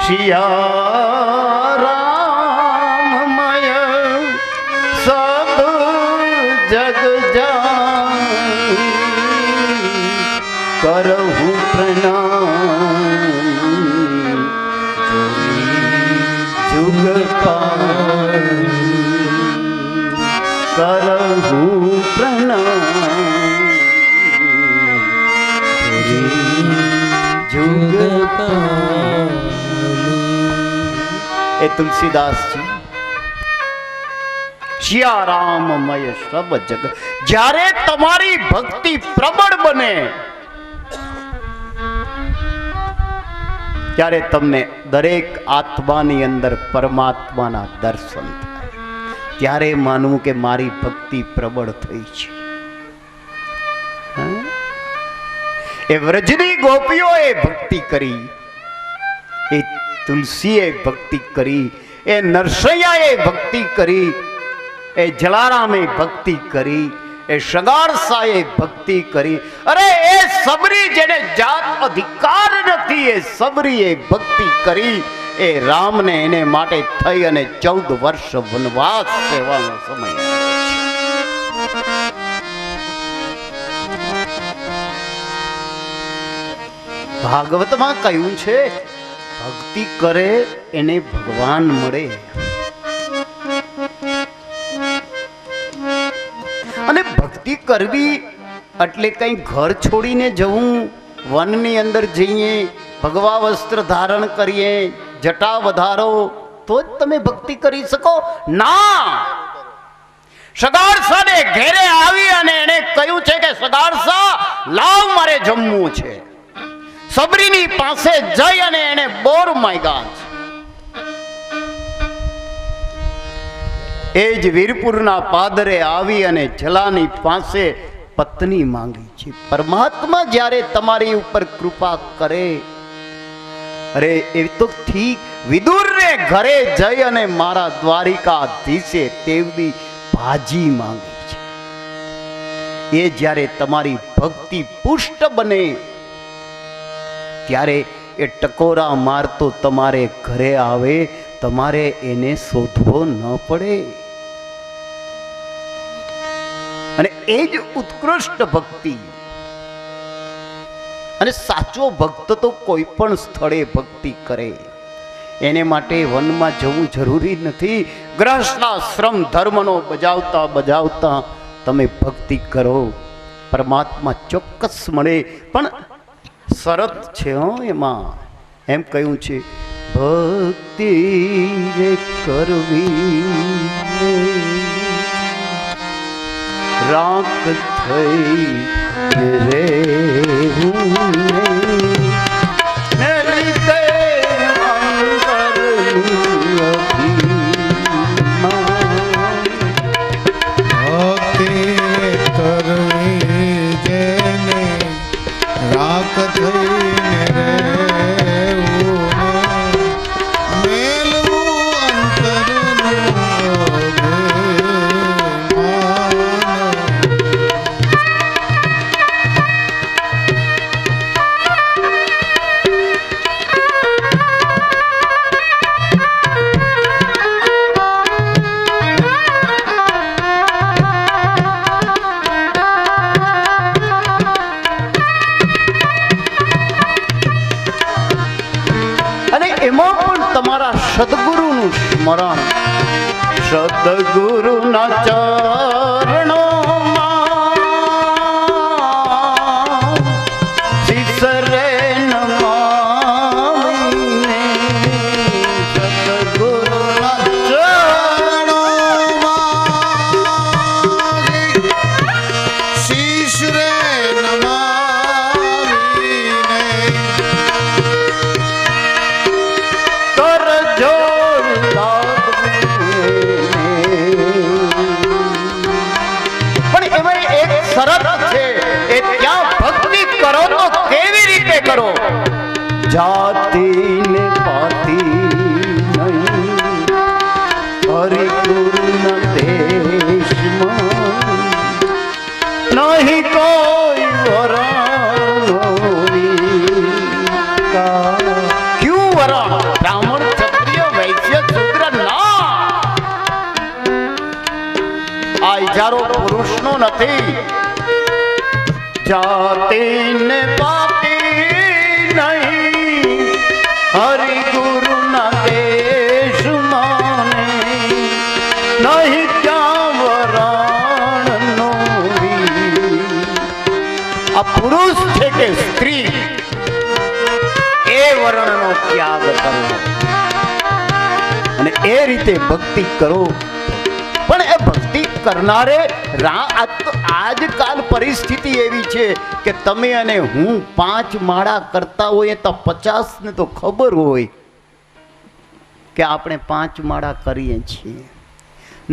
શિયારામમય સબ જગ કરહું પ્રણામ જો એ તુલસીદાસજી સિયારામમય સબ જગ, જ્યારે તમારી ભક્તિ પ્રબળ બને ત્યારે તમને દરેક આત્માની અંદર પરમાત્માના દર્શન થાય, ત્યારે માનવું કે મારી ભક્તિ પ્રબળ થઈ છે. એ વ્રજની ગોપીઓએ ભક્તિ કરી, એ તુલસીએ ભક્તિ કરી, એ નરસૈયાએ ભક્તિ કરી, એ જલારામે ભક્તિ કરી, એ શગારસાએ ભક્તિ કરી. અરે એ સબરી જેને જાત અધિકાર નથી, એ સબરીએ ભક્તિ કરી. એ રામને એને માટે થઈ અને 14 વર્ષ વનવાસ સેવાનો સમય આવ્યો છે. ભાગવતમાં કહ્યું છે, ભક્તિ કરે એને ભગવાન મળે. અને ભક્તિ કરવી એટલે કઈ ઘર છોડીને જવું, વનની અંદર જઈએ, ભગવા વસ્ત્ર ધારણ કરીએ, જટા વધારો તો જ તમે ભક્તિ કરી શકો ના. સગારસાને ઘેરે આવી અને એને કહ્યું છે કે સગારસા લાવ, મારે જમવું છે. સબરીની પાસે જઈ અને એને બોર માંગ્યા છે. એ જ વીરપુરના પાદરે આવી અને જલાની પાસે પત્ની માંગી છે. પરમાત્મા જ્યારે તમારી ઉપર કૃપા કરે, અરે એ તો ઠીક, વિદુરને ઘરે જઈ અને મારા દ્વારિકાધીશે તેવડી ભાજી માંગી છે. એ જ્યારે તમારી ભક્તિ પુષ્ટ બને ત્યારે એ ટકોરા મારતો તમારે ઘરે આવે, તમારે એને શોધવો ન પડે. અને એ જ ઉત્કૃષ્ટ ભક્તિ. અને સાચો ભક્ત તો કોઈ પણ સ્થળે ભક્તિ કરે, એને માટે વનમાં જવું જરૂરી નથી. ગૃહસ્થાશ્રમ ધર્મનો બજાવતા બજાવતા તમે ભક્તિ કરો, પરમાત્મા ચોક્કસ મળે. પણ શરત છે એમાં, એમ કહ્યું છે, ભક્તિ રે કરવી રાખ થઈ રે સદગુરુનું સ્મરણ, સદગુરુના ચરણોમાં શિસરે નમાવીને, સદગુરુના ચરણોમાં શિસરે કરો. જાતિ ને પાતી નહીં, હરિ ગુરુના દેશમાં નહીં કોઈ વરણ. ક્યું વરણ? બ્રાહ્મણ, ક્ષત્રિય, વૈશ્ય, શૂદ્ર ના. આ ઇજારો પુરુષનો નથી. જાતિ ને પાતી નહીં, હરિ ગુરુના દેશમાં નહીં ક્યાં વરાણનો. આ પુરુષ છે કે સ્ત્રી, એ વર્ણનો ત્યાગ કરવો. અને એ રીતે ભક્તિ કરો. પણ એ ભક્તિ કરનારે આજકાલ પરિસ્થિતિ એવી છે કે તમે અને હું 5 માળા કરતા હોઈએ તો 50 ને તો ખબર હોય કે આપણે 5 માળા કરીએ છીએ.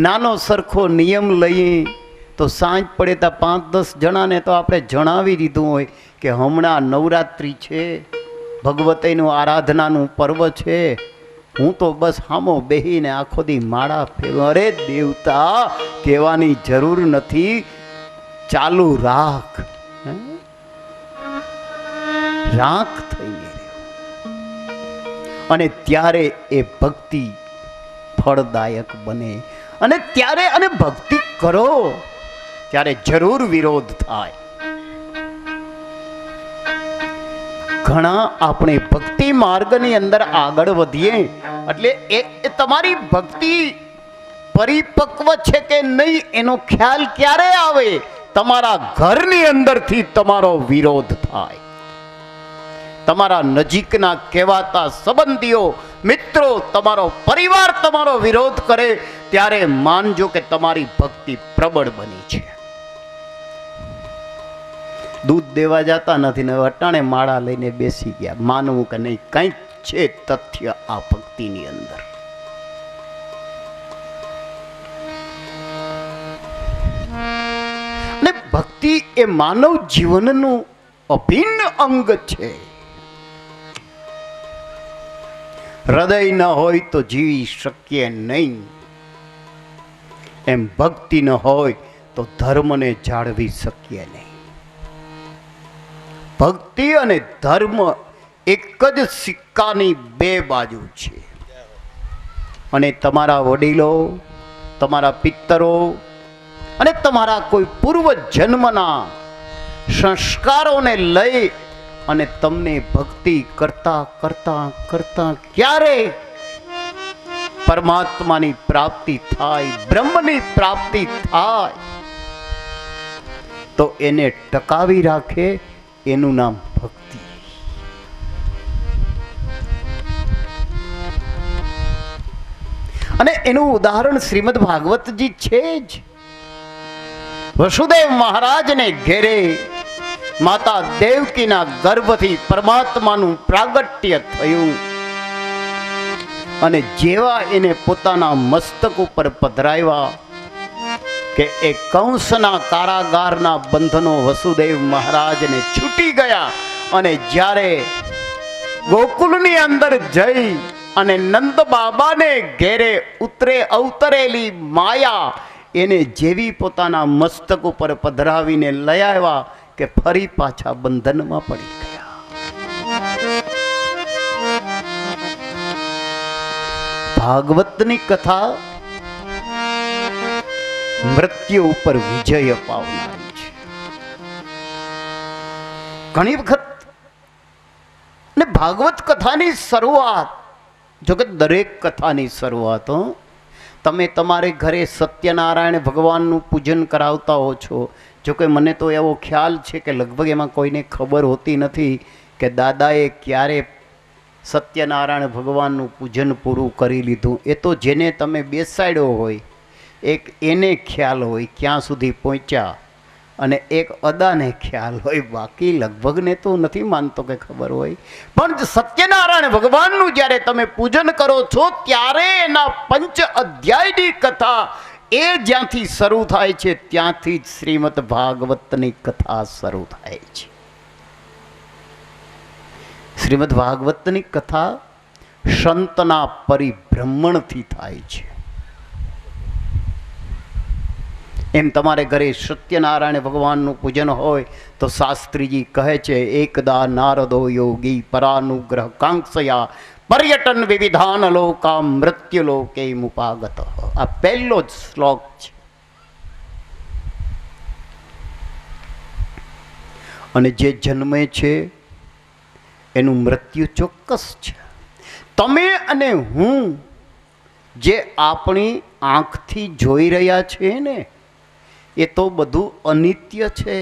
નાનો સરખો નિયમ લઈએ તો સાંજ પડે તો 5-10 જણાને તો આપણે જણાવી દીધું હોય કે હમણાં નવરાત્રિ છે, ભગવતીનું આરાધનાનું પર્વ છે, હું તો બસ હામો બેહીને આખો દી માળા ફેરવું. અરે દેવતા, કહેવાની જરૂર નથી, ચાલુ રાખ. રાખ થઈને અને ત્યારે એ ભક્તિ ફળદાયક બને. અને ત્યારે અને ભક્તિ કરો ત્યારે જરૂર વિરોધ થાય. ઘણા આપણે ભક્તિ માર્ગની અંદર આગળ વધીએ એટલે એ તમારી ભક્તિ પરિપક્વ છે કે નહીં એનો ખ્યાલ ક્યારે આવે? તમારા ઘરની અંદરથી તમારો વિરોધ થાય. તમારા નજીકના કહેવાતા સંબંધીઓ, મિત્રો, તમારો પરિવાર તમારો વિરોધ કરે ત્યારે માનજો કે તમારી ભક્તિ પ્રબળ બની છે. દૂધ દેવા જતા નથી ને અટાણે માળા લઈને બેસી ગયા. માનવું કે નહીં, કંઈક છે તથ્ય આ ભક્તિની અંદર. અને ભક્તિ એ માનવ જીવનનું અભિન્ન અંગ છે. હૃદય ન હોય તો જીવી શકીએ નહીં, એમ ભક્તિ ન હોય તો ધર્મને જાળવી શકીએ નહીં. ભક્તિ અને ધર્મ એક જ સિક્કાની 2 બાજુ છે. અને તમારા વડીલો, તમારા પિતરો અને તમારા કોઈ પૂર્વ જન્મના સંસ્કારોને લઈ અને તમને ભક્તિ કરતા કરતા કરતા ક્યારે પરમાત્માની પ્રાપ્તિ થાય, બ્રહ્મની પ્રાપ્તિ થાય, તો એને ટકાવી રાખે એનું નામ ભક્તિ. અને એનું ઉદાહરણ શ્રીમદ ભાગવતજી છે જ. વસુદેવ મહારાજને ઘેરે માતા દેવકીના ગર્ભથી પરમાત્માનું પ્રાગટ્ય થયું અને જેવા એને પોતાના મસ્તક ઉપર પધરાવ્યા કે એ કંસના કારાગારના બંધનો વસુદેવ મહારાજને છૂટી ગયા. અને જ્યારે ગોકુલની અંદર જઈ અને નંદ બાબાને ઘેરે અવતરેલી માયા એને જેવી પોતાના મસ્તક ઉપર પધરાવીને લઈ આવ્યા કે ફરી પાછા બંધનમાં પડી ગયા. ભાગવતની કથા મૃત્યુ ઉપર વિજય અપાવનારી છે. ઘણી વખત ને ભાગવત કથાની શરૂઆત, જો કે દરેક કથાની શરૂઆત તમે તમારે ઘરે સત્યનારાયણ ભગવાનનું પૂજન કરાવતા હો છો. જો કે મને તો એવો ખ્યાલ છે કે લગભગ એમાં કોઈને ખબર હોતી નથી કે દાદાએ ક્યારે સત્યનારાયણ ભગવાનનું પૂજન પૂરું કરી લીધું. એ તો જેને તમે બેસાડ્યો હોય એક એને ખ્યાલ હોય ક્યાં સુધી પહોંચ્યા, અને એક અદાને ખ્યાલ હોય. બાકી લગભગને તો નથી માનતો કે ખબર હોય. પણ સત્યનારાયણ ભગવાનનું જ્યારે તમે પૂજન કરો છો ત્યારે એના 5 અધ્યાયની કથા એ જ્યાંથી શરૂ થાય છે ત્યાંથી જ શ્રીમદ ભાગવતની કથા શરૂ થાય છે. શ્રીમદ ભાગવતની કથા સંતના પરિભ્રમણથી થાય છે. એમ તમારે ઘરે સત્યનારાયણ ભગવાનનું પૂજન હોય તો શાસ્ત્રીજી કહે છે, એકદા નારદો યોગી પરાનુગ્રહ કાંક્ષયા પર્યટન વિવિધાન લોકા મૃત્યુ લોકે મુપાગત. આ પહેલો જ શ્લોક છે. અને જે જન્મે છે એનું મૃત્યુ ચોક્કસ છે. તમે અને હું જે આપણી આંખથી જોઈ રહ્યા છીએ ને એ તો બધું અનિત્ય છે.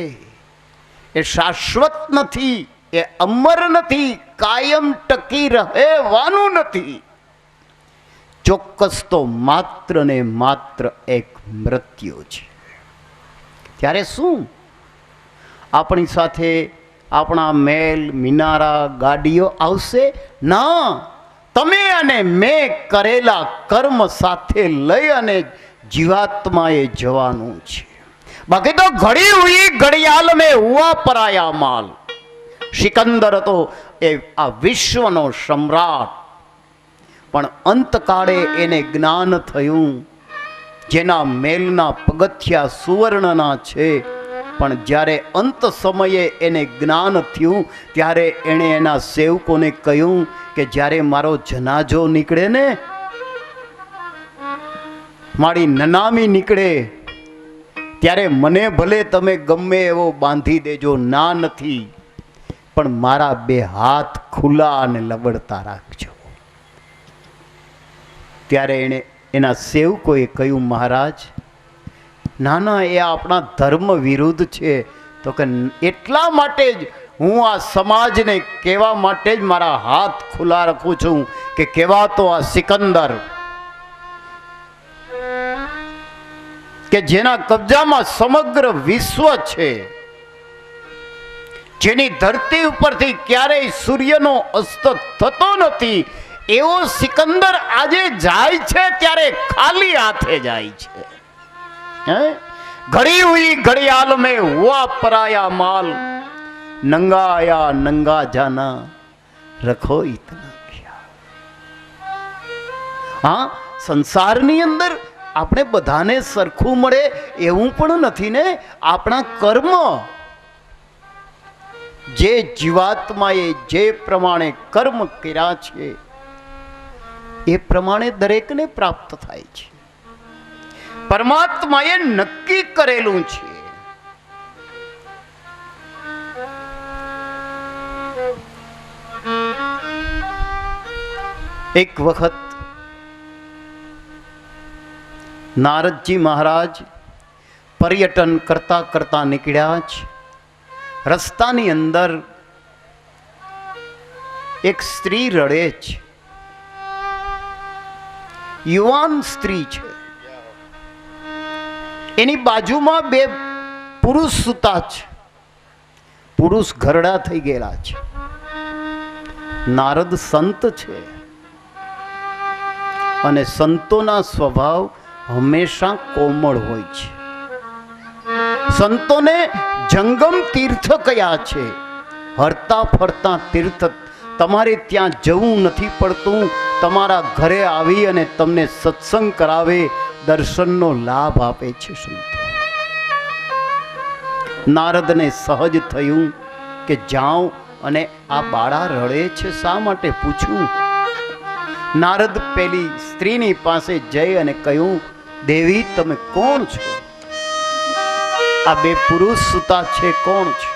એ શાશ્વત નથી, એ અમર નથી, કાયમ ટકી રહેવાનું નથી. ચોક્કસ તો માત્ર ને માત્ર એક મૃત્યુ છે. ત્યારે શું આપણી સાથે આપણા મહેલ મિનારા ગાડીઓ આવશે? ના, તમે અને મેં કરેલા કર્મ સાથે લઈ અને જીવાત્માએ જવાનું છે. બાકી તો ઘડી હુઈ ઘડિયાળ મેં હુઆ પરાયા માલ. સિકંદર હતો એ આ વિશ્વનો સમ્રાટ, પણ અંતકાળે એને જ્ઞાન થયું. જેના મેલના પગથિયા સુવર્ણના છે, પણ જ્યારે અંત સમયે એને જ્ઞાન થયું ત્યારે એણે એના સેવકોને કહ્યું કે જ્યારે મારો જનાજો નીકળે ને, મારી નનામી નીકળે, ત્યારે મને ભલે તમે ગમે એવો બાંધી દેજો, ના નથી, પણ મારા બે હાથ ખુલ્લા અને લબડતા રાખજો. ત્યારે એણે એના સેવકોએ કહ્યું, મહારાજ, ના ના, એ આપણા ધર્મ વિરુદ્ધ છે. તો કે એટલા માટે જ હું આ સમાજને કહેવા માટે જ મારા હાથ ખુલ્લા રાખું છું કે કહેવાતો આ સિકંદર કે જેના કબજામાં સમગ્ર વિશ્વ છે, જેની ધરતી ઉપરથી ક્યારેય સૂર્યનો અસ્ત થતો નથી, એવો સિકંદર આજે જાય છે ત્યારે ખાલી હાથે જાય છે. घड़ी हुई घड़ियाल में हुआ पराया माल, नंगा आया नंगा जाना रखो इतना ख्याल. હા, સંસારની અંદર આપણે બધાને સરખું મળે એવું પણ નથી ને. આપણા કર્મ જે જીવાત્માએ જે પ્રમાણે કર્મ કર્યા છે એ પ્રમાણે દરેકને પ્રાપ્ત થાય છે. પરમાત્માએ નક્કી કરેલું છે. એક વખત નારદજી મહારાજ પર્યટન કરતા કરતા નીકળ્યા છે. રસ્તાની અંદર એક સ્ત્રી રડે છે. યુવાન સ્ત્રી છે. એની બાજુમાં બે પુરુષ સૂતા છે. પુરુષ ઘરડા થઈ ગયેલા છે. નારદ સંત છે અને સંતોના સ્વભાવ હંમેશા કોમળ હોય છે. સંતોને જંગમ તીર્થ કયા છે, હરતા ફરતા તીર્થ. તમારે ત્યાં જવું નથી પડતું, તમારા ઘરે આવી અને તમને સત્સંગ કરાવે, દર્શનનો લાભ આપે છે સંતો. નારદને સહજ થયું કે જાઉં અને આ બાળા રડે છે શા માટે પૂછું. નારદ પેલી સ્ત્રીની પાસે જઈ અને કહ્યું, દેવી તમે કોણ છો? આ બે પુરુષ સૂતા છે, કોણ છે?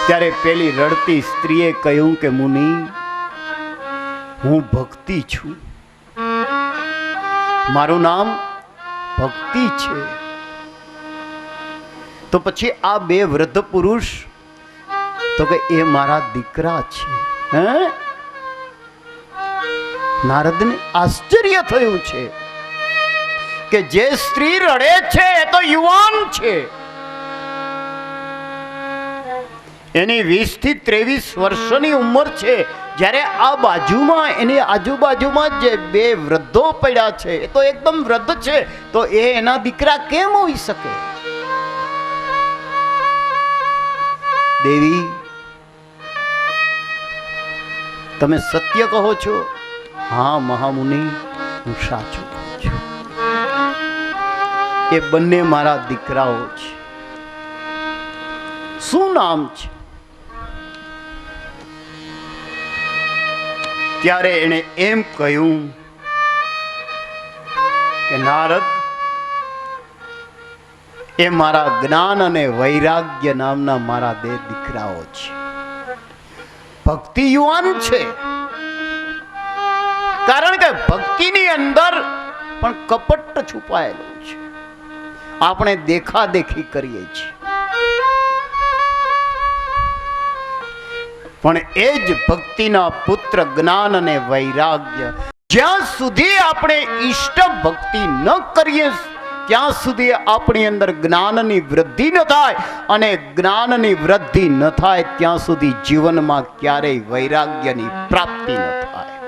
ત્યારે પેલી રડતી સ્ત્રીએ કહ્યું કે મુનિ, હું ભક્તિ છું, મારું નામ ભક્તિ છે. તો પછી આ બે વૃદ્ધ પુરુષ? તો કે એ મારા દીકરા છે. હે? નારદને આશ્ચર્ય થયું છે કે જે સ્ત્રી રડે છે એ તો યુવાન છે. એની 20 થી 23 વર્ષની ઉંમર છે. જ્યારે આ બાજુમાં એની આજુબાજુમાં જે બે વૃદ્ધો પડ્યા છે એ તો એકદમ વૃદ્ધ છે, તો એ એના દીકરા કેમ હોઈ શકે? દેવી, તમે સત્ય કહો છો? હા મહામુનિ, હું સાચું કહું છું. એ બંને મારા દીકરાઓ છે. શું નામ છે? ત્યારે એણે એમ કહ્યું કે નારદ, એ મારા જ્ઞાન અને વૈરાગ્ય નામના મારા બે દીકરાઓ છે. ભક્તિ યુવાન છે, કારણ કે ભક્તિની અંદર પણ કપટ છુપાયેલું છે. આપણે દેખાદેખી કરીએ છીએ. પણ એ જ ભક્તિના પુત્ર જ્ઞાન અને વૈરાગ્ય. જ્યાં સુધી આપણે ઈષ્ટ ભક્તિ ન કરીએ ત્યાં સુધી આપણી અંદર જ્ઞાનની વૃદ્ધિ ન થાય, અને જ્ઞાનની વૃદ્ધિ ન થાય ત્યાં સુધી જીવનમાં ક્યારેય વૈરાગ્યની પ્રાપ્તિ ન થાય.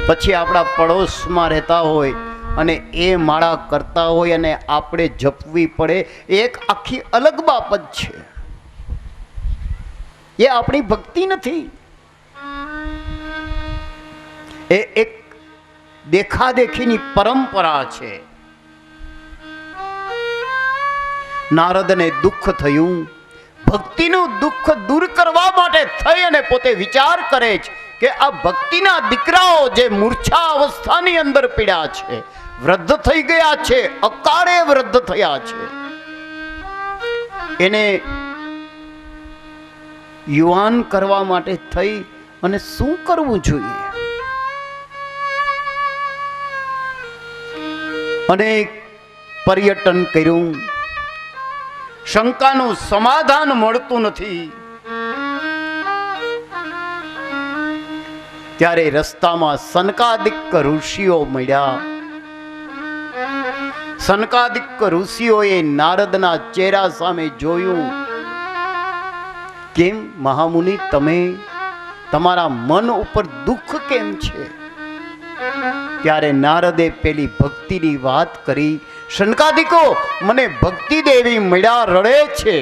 પછી આપણા પડોશમાં રહેતા હોય અને એ માળા કરતા હોય અને આપણે જપવી પડે, એક આખી અલગ બાબત છે. એ આપણી ભક્તિ નથી, એ એક દેખાદેખીની પરંપરા છે. નારદને દુઃખ થયું. ભક્તિનું દુઃખ દૂર કરવા માટે થઈ અને પોતે વિચાર કરે છે કે આ ભક્તિના દીકરાઓ જે મૂર્છા અવસ્થાની અંદર પીડ્યા છે, વૃદ્ધ થઈ ગયા છે, અકાળે વૃદ્ધ થયા છે, એને યુવાન કરવા માટે થઈ અને શું કરવું જોઈએ? અનેક પર્યટન કર્યું, શંકાનું સમાધાન મળતું નથી. ત્યારે રસ્તામાં સનકાદિક ઋષિઓ મળ્યા. સનકાદિક ઋષિઓએ નારદના ચહેરા સામે જોયું. કેમ મહામુનિ, તમે તમારા મન ઉપર દુઃખ કેમ છે? ત્યારે નારદે પેલી ભક્તિની વાત કરી. શનકાદિકો, મને ભક્તિ દેવી મળ્યા, રડે છે,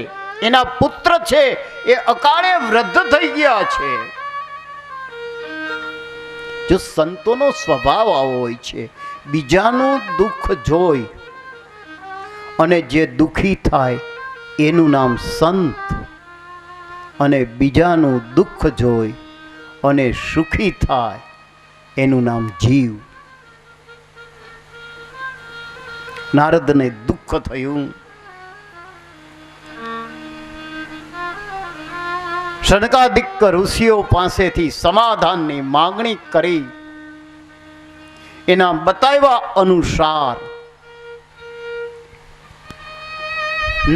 એના પુત્ર છે એ અકાળે વૃદ્ધ થઈ ગયા છે. જો સંતોનો સ્વભાવ આવો હોય છે, બીજાનું દુઃખ જોઈ અને જે દુઃખી થાય એનું નામ સંત, અને બીજાનું દુઃખ જોઈ અને સુખી થાય એનું નામ જીવ. નારદને દુઃખ થયું. સનકાદિક ઋષિઓ પાસેથી સમાધાનની માંગણી કરી. એના બતાવ્યા અનુસાર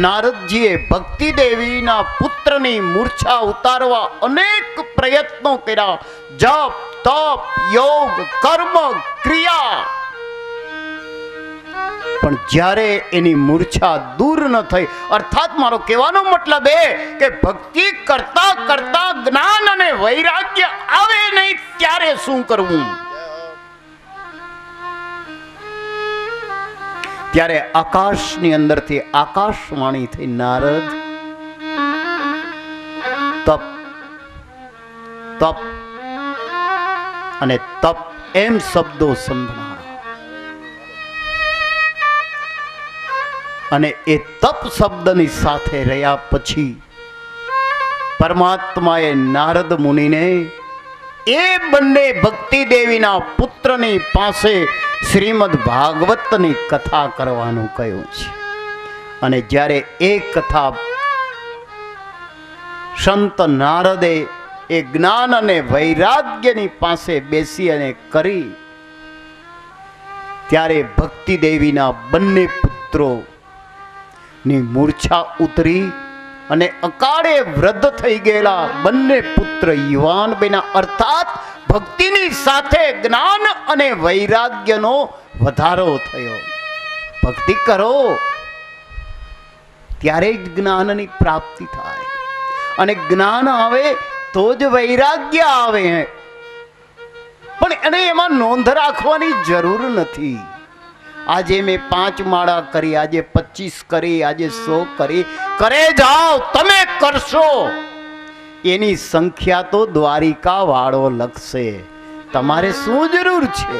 નારદજીએ ભક્તિ દેવીના પુત્રની મૂર્છા ઉતારવા અનેક પ્રયત્નો કર્યા. જપ, તપ, યોગ, કર્મ, ક્રિયા, પણ જ્યારે એની મૂર્છા દૂર ન થઈ, અર્થાત મારો કહેવાનો મતલબ એ કે ભક્તિ કરતા કરતા જ્ઞાન અને વૈરાગ્ય આવે નહીં ત્યારે શું કરવું? ત્યારે આકાશની અંદરથી આકાશવાણી થઈ, નારદ, તપ, તપ અને તપ એમ શબ્દો સંભળાયા. અને એ તપ શબ્દની સાથે રહ્યા પછી પરમાત્માએ નારદ મુનિને એ બંને ભક્તિ દેવીના પુત્રની પાસે શ્રીમદ ભાગવતની કથા કરવાનું કહ્યું છે. અને જ્યારે એ કથા સંત નારદે એ જ્ઞાન અને વૈરાગ્યની પાસે બેસી અને કરી, ત્યારે ભક્તિ દેવીના બંને પુત્રો ની મૂર્છા ઉતરી અને અકાળે વૃદ્ધ થઈ ગયેલા બંને પુત્ર યુવાન બન્યા. અર્થાત ભક્તિની સાથે જ્ઞાન અને વૈરાગ્યનો વધારો થયો. ભક્તિ કરો ત્યારે જ જ્ઞાનની પ્રાપ્તિ થાય, અને જ્ઞાન આવે તો જ વૈરાગ્ય આવે. પણ એને એમાં નોંધ રાખવાની જરૂર નથી. આજે મેં 5 માળા કરી, આજે 25 કરી, આજે 100 કરી, કરે જાઓ, તમે કરશો. એની સંખ્યા તો દ્વારિકા વાળો લખશે, તમારે શું જરૂર છે?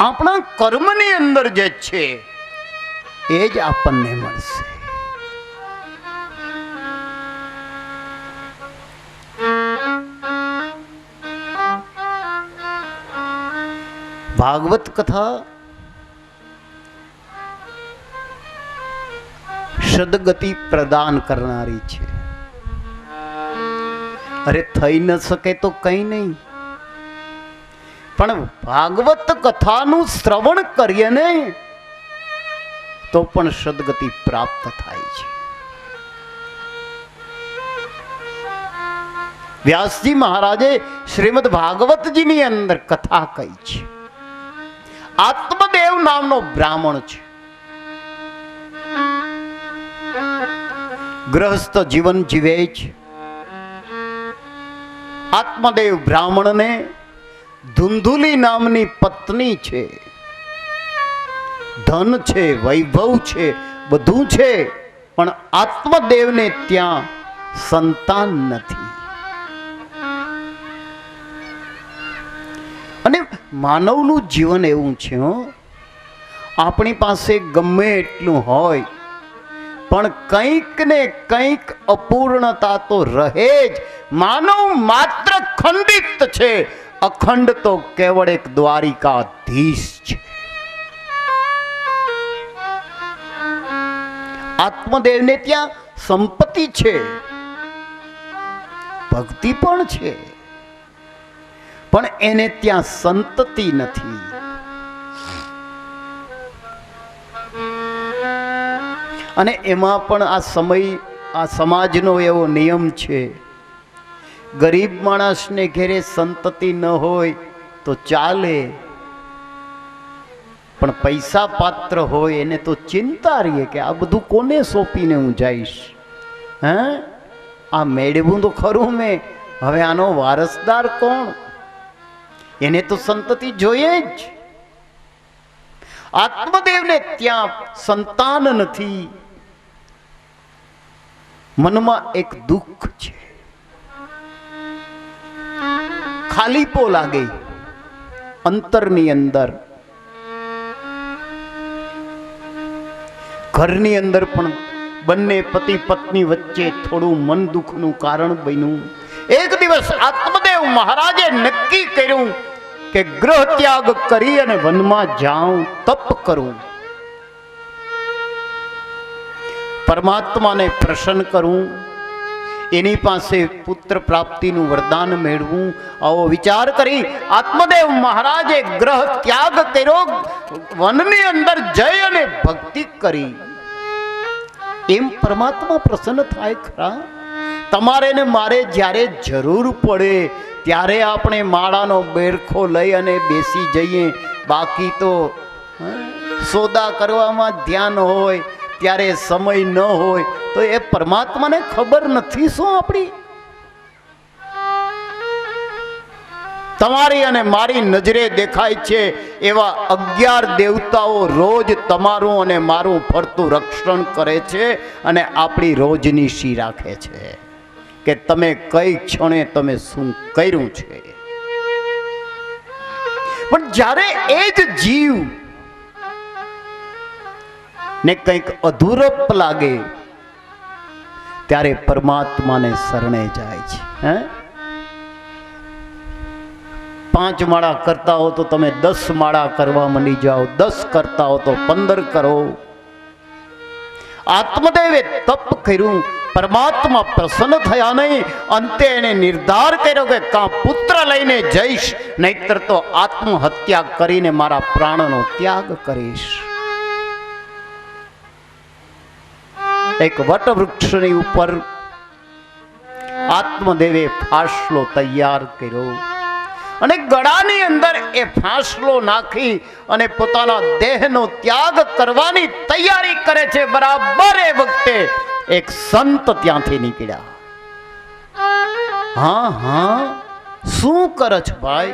આપણા કર્મની અંદર જે છે એ જ આપણને મળશે. ભાગવત કથા સદગતિ પ્રદાન કરનારી છે. અરે થઈ ન શકે તો કઈ નહીં, પણ ભાગવત કથાનું શ્રવણ કરીએ ને તો પણ સદગતિ પ્રાપ્ત થાય છે. વ્યાસજી મહારાજે શ્રીમદ ભાગવતજીની અંદર કથા કહી છે. આત્મદેવ નામનો બ્રાહ્મણ છે. ગૃહસ્થ જીવન જીવે છે. આત્મદેવ બ્રાહ્મણને ધુંધુલી નામની પત્ની છે. ધન છે, વૈભવ છે, બધું છે, પણ આત્મદેવને ત્યાં સંતાન નથી. અને માનવનું જીવન એવું છે, આપણી પાસે ગમે એટલું હોય પણ કંઈક ને કંઈક અપૂર્ણતા તો રહે જ. માનવ માત્ર ખંડિત છે, અખંડ તો કેવળ એક દ્વારિકાધીશ છે. આત્મદેવને ત્યાં સંપત્તિ છે, ભક્તિ પણ છે, પણ એને ત્યાં સંતતિ નથી. અને એમાં પણ આ સમય, આ સમાજનો એવો નિયમ છે, ગરીબ માણસને ઘેરે સંતતિ ન હોય તો ચાલે, પણ પૈસા પાત્ર હોય એને તો ચિંતા રહીએ કે આ બધું કોને સોંપીને હું જઈશ. હે, આ મેળવું તો ખરું મેં, હવે આનો વારસદાર કોણ? એને તો સંતતિ જોઈએ જ. આત્મદેવને ત્યાં સંતાન નથી. મનમાં એક દુઃખ છે, ખાલીપો લાગે અંતરની અંદર. ઘરની અંદર પણ બંને પતિ પત્ની વચ્ચે થોડું મન દુઃખનું કારણ બન્યું. એક દિવસ આત્મદેવ મહારાજે નક્કી કર્યું કે ગૃહ ત્યાગ કરી અને વનમાં જાઉં, તપ કરું, પરમાત્માને પ્રસન્ન કરું, એની પાસે પુત્ર પ્રાપ્તિનું વરદાન મેળવું. આવો વિચાર કરી આત્મદેવ મહારાજે ગ્રહ ત્યાગ કર્યો, વનની અંદર જઈ અને ભક્તિ કરી. એમ પરમાત્મા પ્રસન્ન થાય ખરા? તમારે ને મારે જ્યારે જરૂર પડે ત્યારે આપણે માળાનો બેરખો લઈ અને બેસી જઈએ, બાકી તો સોદા કરવામાં ધ્યાન હોય, ત્યારે સમય ન હોય તો એ પરમાત્માને ખબર નથી શું આપણી? તમારી અને મારી નજરે દેખાય છે એવા 11 દેવતાઓ રોજ તમારું અને મારું ફરતું રક્ષણ કરે છે અને આપણી રોજની શી રાખે છે કે તમે કઈ ક્ષણે તમે શું કર્યું છે. પણ જ્યારે એ જ જીવ ને કંઈક અધૂરપ લાગે ત્યારે પરમાત્માને શરણે જાય છે. 5 માળા કરતા હો તો તમે 10 માળા કરવા માંડી જાઓ, 10 કરતા હો તો 15 કરો. આત્મદેવે તપ કર્યું, પરમાત્મા પ્રસન્ન થયા નહીં. અંતે એને નિર્ધાર કર્યો કે કાં પુત્ર લઈને જઈશ, નહીતર તો આત્મહત્યા કરીને મારા પ્રાણનો ત્યાગ કરીશ. એક વટવૃક્ષની ઉપર આત્મદેવે ફાસલો તૈયાર કર્યો અને ગળાની અંદર એ ફાસલો નાખી અને પોતાના દેહનો ત્યાગ કરવાની તૈયારી કરે છે. બરાબર એ વખતે એક સંત ત્યાંથી નીકળ્યા. હા હા, શું કરે છે ભાઈ?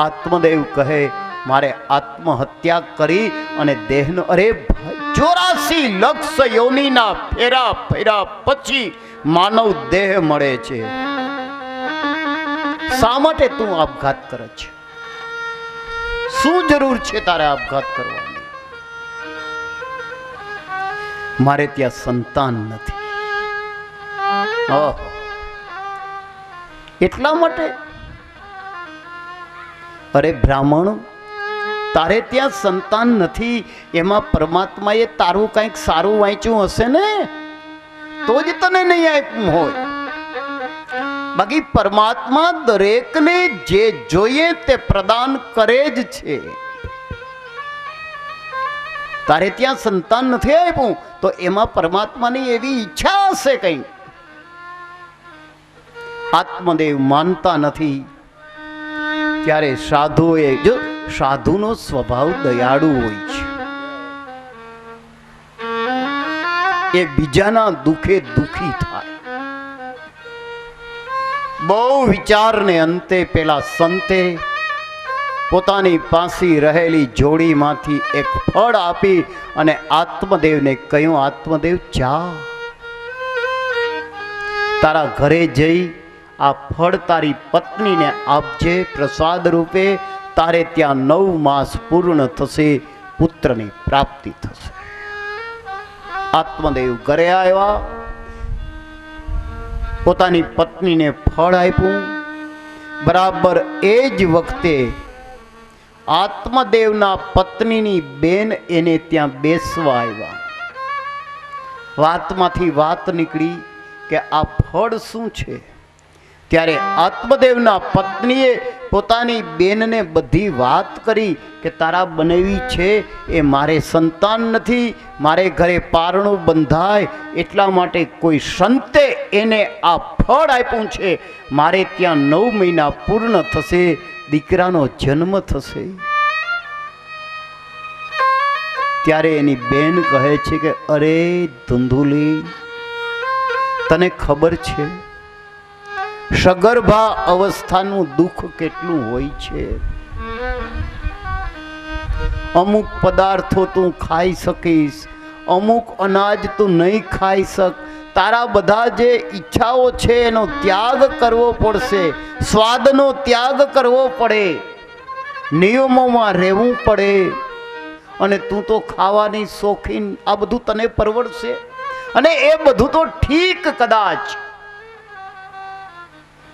આત્મદેવ કહે મારે આત્મહત્યા કરી અને દેહનો, અરે ભાઈ 84 લક્ષ યોનિના ફેરા ફેરા પછી માનવ દેહ મળે છે. શા માટે તું આપઘાત કરે છે? શું જરૂર છે તારે આપઘાત કરવાની? મારે ત્યાં સંતાન નથી. એટલા માટે? અરે બ્રાહ્મણ, તારે ત્યાં સંતાન નથી એમાં પરમાત્માએ તારું કંઈક સારું વાંચ્યું હશે ને, તો જ તને નહીં આપ્યું હોય. બાકી પરમાત્મા દરેકને જે જોઈએ તે પ્રદાન કરે જ છે. તારે ત્યાં સંતાન નથી આપ્યું તો એમાં પરમાત્માની એવી ઈચ્છા હશે કંઈ. આત્મદેવ માનતા નથી. ત્યારે સાધુએ, જો સાધુનો સ્વભાવ દયાળુ હોય છે, એ બીજાના દુખે દુખી થાય. બહુ વિચારને અંતે પેલા સંતે પોતાની પાસે રહેલી જોડીમાંથી એક ફળ આપી અને આત્મદેવને કહ્યું, આત્મદેવ જા, તારા ઘરે જઈ આ ફળ તારી પત્નીને આપજે પ્રસાદ રૂપે. તારે ત્યાં 9 માસ પૂર્ણ થશે, પુત્રની પ્રાપ્તિ થશે. આત્મદેવ ઘરે આવ્યા, પોતાની પત્નીને ફળ આપ્યું. બરાબર એ જ વખતે આત્મદેવના પત્નીની બેન એને ત્યાં બેસવા આવ્યા. વાતમાંથી વાત નીકળી કે આ ફળ શું છે. ત્યારે આત્મદેવના પત્નીએ પોતાની બેનને બધી વાત કરી કે તારા બનેવી છે એ મારે સંતાન નથી, મારે ઘરે પારણું બંધાય એટલા માટે કોઈ સંતે એને આ ફળ આપ્યું છે. મારે ત્યાં 9 મહિના પૂર્ણ થશે, દીકરાનો જન્મ થશે. ત્યારે એની બેન કહે છે કે અરે ધુંધુલી, તને ખબર છે સગર્ભા અવસ્થાનું દુઃખ કેટલું હોય છે. અમુક પદાર્થો તું ખાઈ શકીશ, અમુક અનાજ તું નહીં ખાઈ શક. તારા બધા જે ઈચ્છાઓ છે એનો ત્યાગ કરવો પડશે, સ્વાદનો ત્યાગ કરવો પડે, નિયમોમાં રહેવું પડે. અને તું તો ખાવાની શોખીન, આ બધું તને પરવડશે અને એ બધું તો ઠીક કદાચ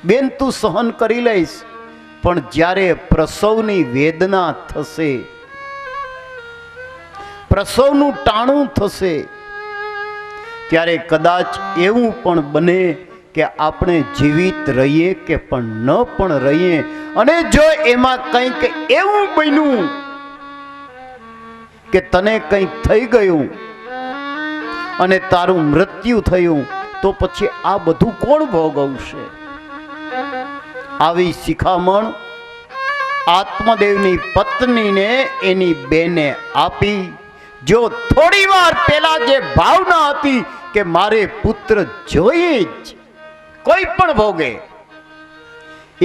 બેન તું સહન કરી લઈશ, પણ જ્યારે પ્રસવની વેદના થશે, પ્રસવનું ટાણું થશે, ત્યારે કદાચ એવું પણ બને કે આપણે જીવિત રહીએ કે પણ ન પણ રહીએ. અને જો એમાં કંઈક એવું બન્યું કે તને કંઈક થઈ ગયું અને તારું મૃત્યુ થયું તો પછી આ બધું કોણ ભોગવશે? આવી શિખામણ આત્મદેવની પત્નીને એની બેને આપી. જો થોડી વાર પહેલા જે ભાવના હતી કે મારે પુત્ર જોઈએ જ, કોઈ પણ ભોગે,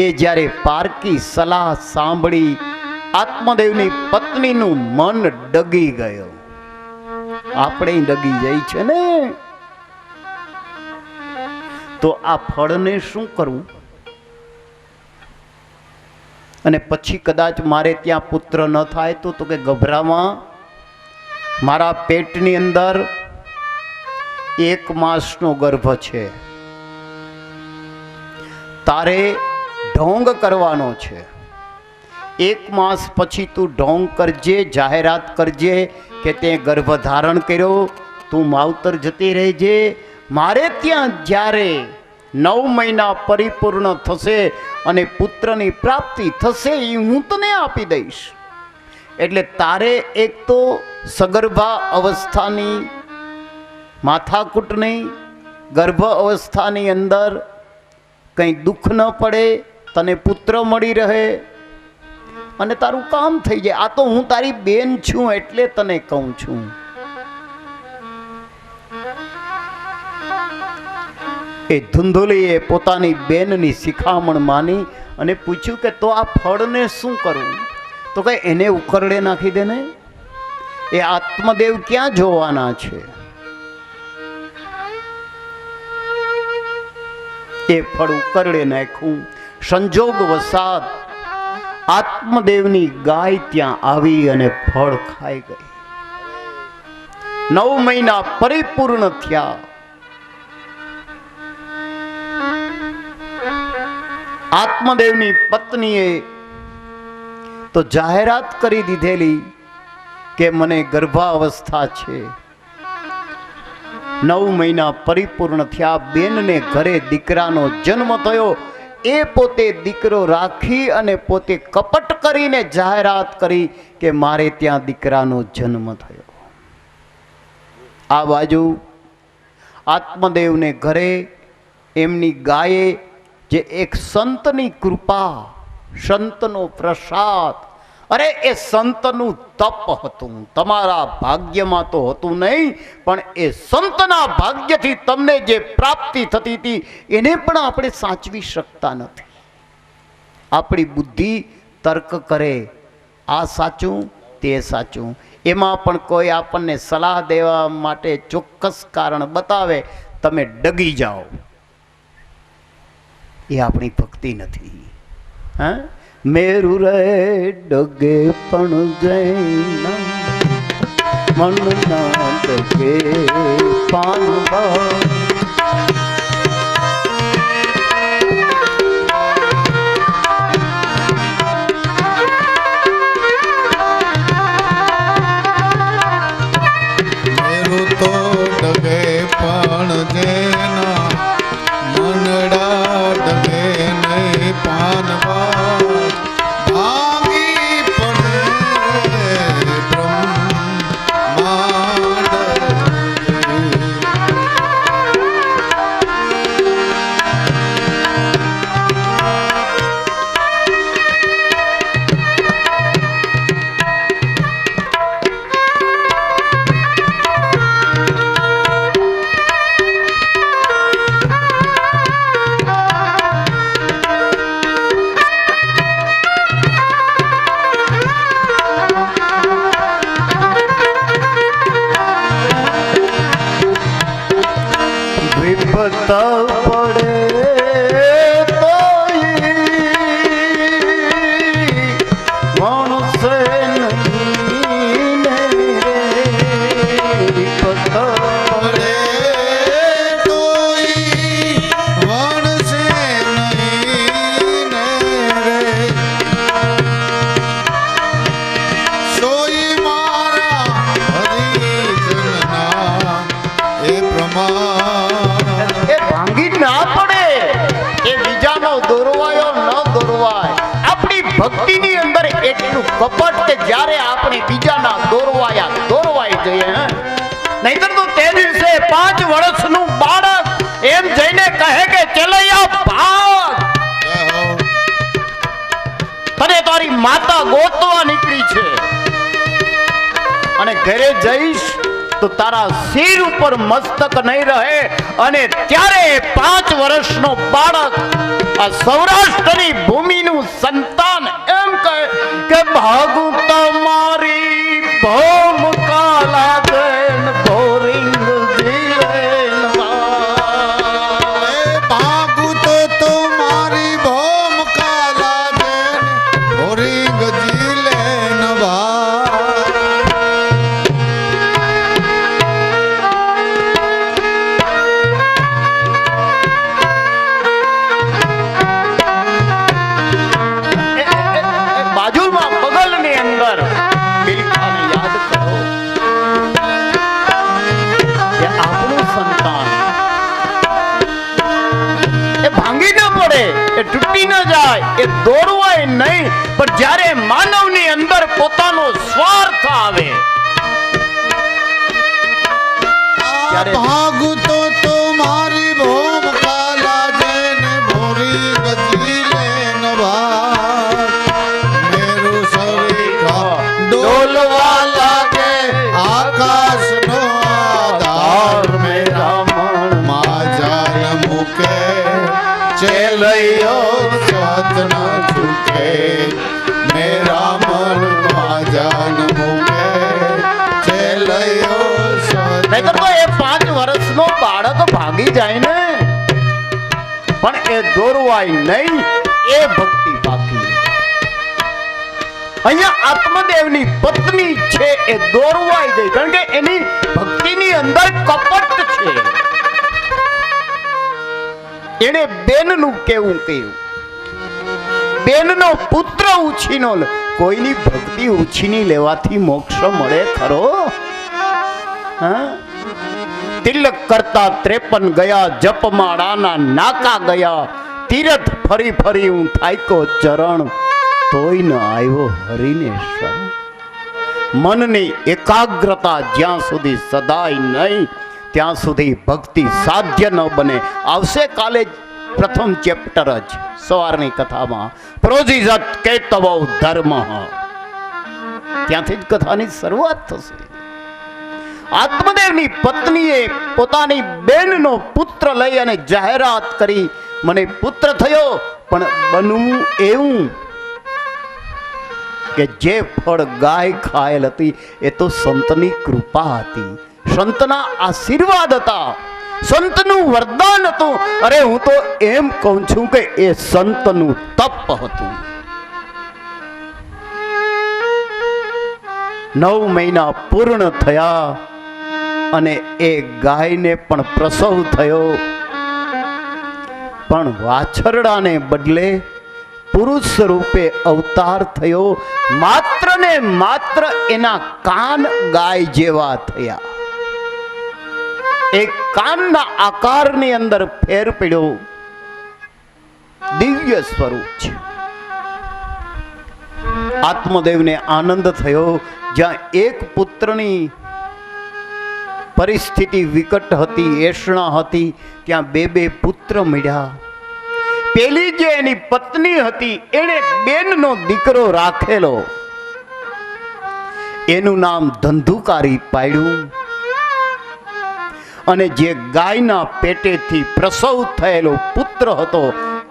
એ જ્યારે પારકી સલાહ સાંભળી આત્મદેવની પત્નીનું મન ડગી ગયું. આપણે ડગી જાય છે ને. તો આ ફળને શું કરવું? અને પછી કદાચ મારે ત્યાં પુત્ર ન થાય તો કે ગભરામાં, મારા પેટની અંદર 1 માસનો ગર્ભ છે, તારે ઢોંગ કરવાનો છે. 1 માસ પછી તું ઢોંગ કરજે, જાહેરાત કરજે કે તે ગર્ભ ધારણ કર્યો, તું માવતર જતી રહેજે. મારે ત્યાં જ્યારે 9 મહિના પરિપૂર્ણ થશે અને પુત્રની પ્રાપ્તિ થશે એ હું તને આપી દઈશ. એટલે તારે એક તો સગર્ભા અવસ્થાની માથાકૂટ નહીં, ગર્ભ અવસ્થાની અંદર કંઈ દુઃખ ન પડે, તને પુત્ર મળી રહે અને તારું કામ થઈ જાય. આ તો હું તારી બેન છું એટલે તને કહું છું. એ ધુંધુલીએ પોતાની બેનની શિખામણ માની અને પૂછ્યું કે તો આ ફળને શું કરવું? તો કે એને ઉકરડે નાખી દે ને, એ આત્મદેવ ક્યાં જોવાના છે? એ ફળ ઉકરડે નાખ્યું. સંજોગ વસાત આત્મદેવની ગાય ત્યાં આવી અને ફળ ખાઈ ગઈ. 9 મહિના પરિપૂર્ણ થયા. આત્મદેવની પત્નીએ તો જાહેરાત કરી દીધેલી કે મને ગર્ભાવસ્થા છે. 9 મહિના પરિપૂર્ણ થયા, બેનને ઘરે દીકરાનો જન્મ થયો. એ પોતે દીકરો રાખી અને પોતે કપટ કરીને જાહેરાત કરી કે મારે ત્યાં દીકરાનો જન્મ થયો. આ બાજુ આત્મદેવને ઘરે એમની ગાયે જે એક સંતની કૃપા, સંતનો પ્રસાદ, અરે એ સંતનું તપ હતું. તમારા ભાગ્યમાં તો હતું નહીં, પણ એ સંતના ભાગ્યથી તમને જે પ્રાપ્તિ થતી હતી એને પણ આપણે સાચવી શકતા નથી. આપણી બુદ્ધિ તર્ક કરે, આ સાચું તે સાચું, એમાં પણ કોઈ આપણને સલાહ દેવા માટે ચોક્કસ કારણ બતાવે, તમે ડગી જાઓ. એ આપણી ભક્તિ નથી. હા, મેરુ રે ડગે પણ જૈના મન ના ડગે પાનવા. તો ડગે પણ જેના મનડા ડગે નહીં પાનવા. ભાંગી પડે બ્રહ્માંડ. પડે તોય મણસે નહીં ને પડે તોય વણસે નહીં ને રે. સોઈ મારા હરિજનના એ પ્રમાણ. એ ભાંગી ના પડે, એ બીજાનો દોરવાયો ન દોરવાય. આપણી ભક્તિની અંદર એટલું કપટ કે જ્યારે આપણે બીજાના દોરવાઈ જઈએ. નહીતર તો તે દિવસે 5 વર્ષનું બાળક એમ જઈને કહે કે ચલૈયા ભાગ, તને તારી માતા ગોતવા નીકળી છે અને ઘરે જઈશ તો તારા શિર ઉપર મસ્તક નહીં રહે. અને ત્યારે 5 વર્ષનો બાળક, આ સૌરાષ્ટ્રની ભૂમિનું સંતાન એમ કહે કે ભાગુ તમારી ભોમ કાલા દેન ભોરિંગ ભાગુ તો તમારી ભોમ કાલા દેન ભોરિંગ જીલે નવા. બાજુમાં બગલની અંદર બિલખાને યાદ કરો કે આપણું સંતાન એ ભાંગી ન પડે, એ તૂટી ન જાય, એ દોરવાય નહીં. પણ જ્યારે માનવની અંદર પોતાનો સ્વાર્થ આવે ત્યારે ભાગુ તો તમારી ભોમ કાલા દેન ભોરિંગ જીલે નવા. મેરુ સરીખા ડોલવા લાગે આકાશનો આધાર. મેરા મન માં જાન મૂકે ચેલૈયો સાથ ન ચૂકે. મેરા મન માં જાન મૂકે ચેલૈયો સાથ. નહીતર તો એ 5 વર્ષનો બાળક ભાગી જાય ને, પણ એ દોરવાય નહીં, એ ભક્તિ બાકી. અહીંયા આત્મદેવની પત્ની છે એ દોરવાઈ ગઈ, કારણ કે એની ભક્તિની અંદર કપટ છે. એને બેનનું કેવું કહ્યું, બેનનો પુત્ર ઉછીનો. કોઈની ભક્તિ ઉછીની લેવાથી મોક્ષ મળે ખરો? હા, તિલક કરતા 53 ગયા, જપમાળાના નાકા ગયા, તીરથ ફરી ફરી હું થાક્યો ચરણ, તોય ન આવ્યો હરિને શરણ. મનની એકાગ્રતા જ્યાં સુધી સદાય નહીં ત્યાં સુધી ભક્તિ સાધ્ય ન બને. આવશે કાલે જ પ્રથમ ચેપ્ટર જ સવારની કથામાં, પ્રોજિજત કેતવો ધર્મ, ત્યાંથી જ કથાની શરૂઆત થશે. આત્મદેવની પત્નીએ પોતાની બેનનો પુત્ર લઈ અને જાહેરાત કરી, મને પુત્ર થયો, પણ બનવું એવું કે જે ફળ ગાય ખાયેલ હતી એ તો સંતની કૃપા હતી, સંતના આશીર્વાદ હતા, સંતનું વરદાન હતું. અરે હું તો એમ કહું છું કે એ સંતનું તપ હતું. 9 મહિના પૂર્ણ થયા અને એ ગાયને પણ પ્રસવ થયો, પણ વાછરડાને બદલે પુરુષ રૂપે અવતાર થયો. માત્ર ને માત્ર એના કાન ગાય જેવા થયા, એક કાનના આકારની અંદર ફેર પડ્યો. દિવ્ય સ્વરૂપ છે. આત્મદેવને આનંદ થયો. જ્યાં એક પુત્રની પરિસ્થિતિ વિકટ હતી, એષણા હતી, ત્યાં બે પુત્ર મળ્યા. પેલી જે એની પત્ની હતી એણે બેનનો દીકરો રાખેલો, એનું નામ ધંધુકારી પાડ્યું. અને જે ગાયના પેટેથી પ્રસવ થયેલો પુત્ર હતો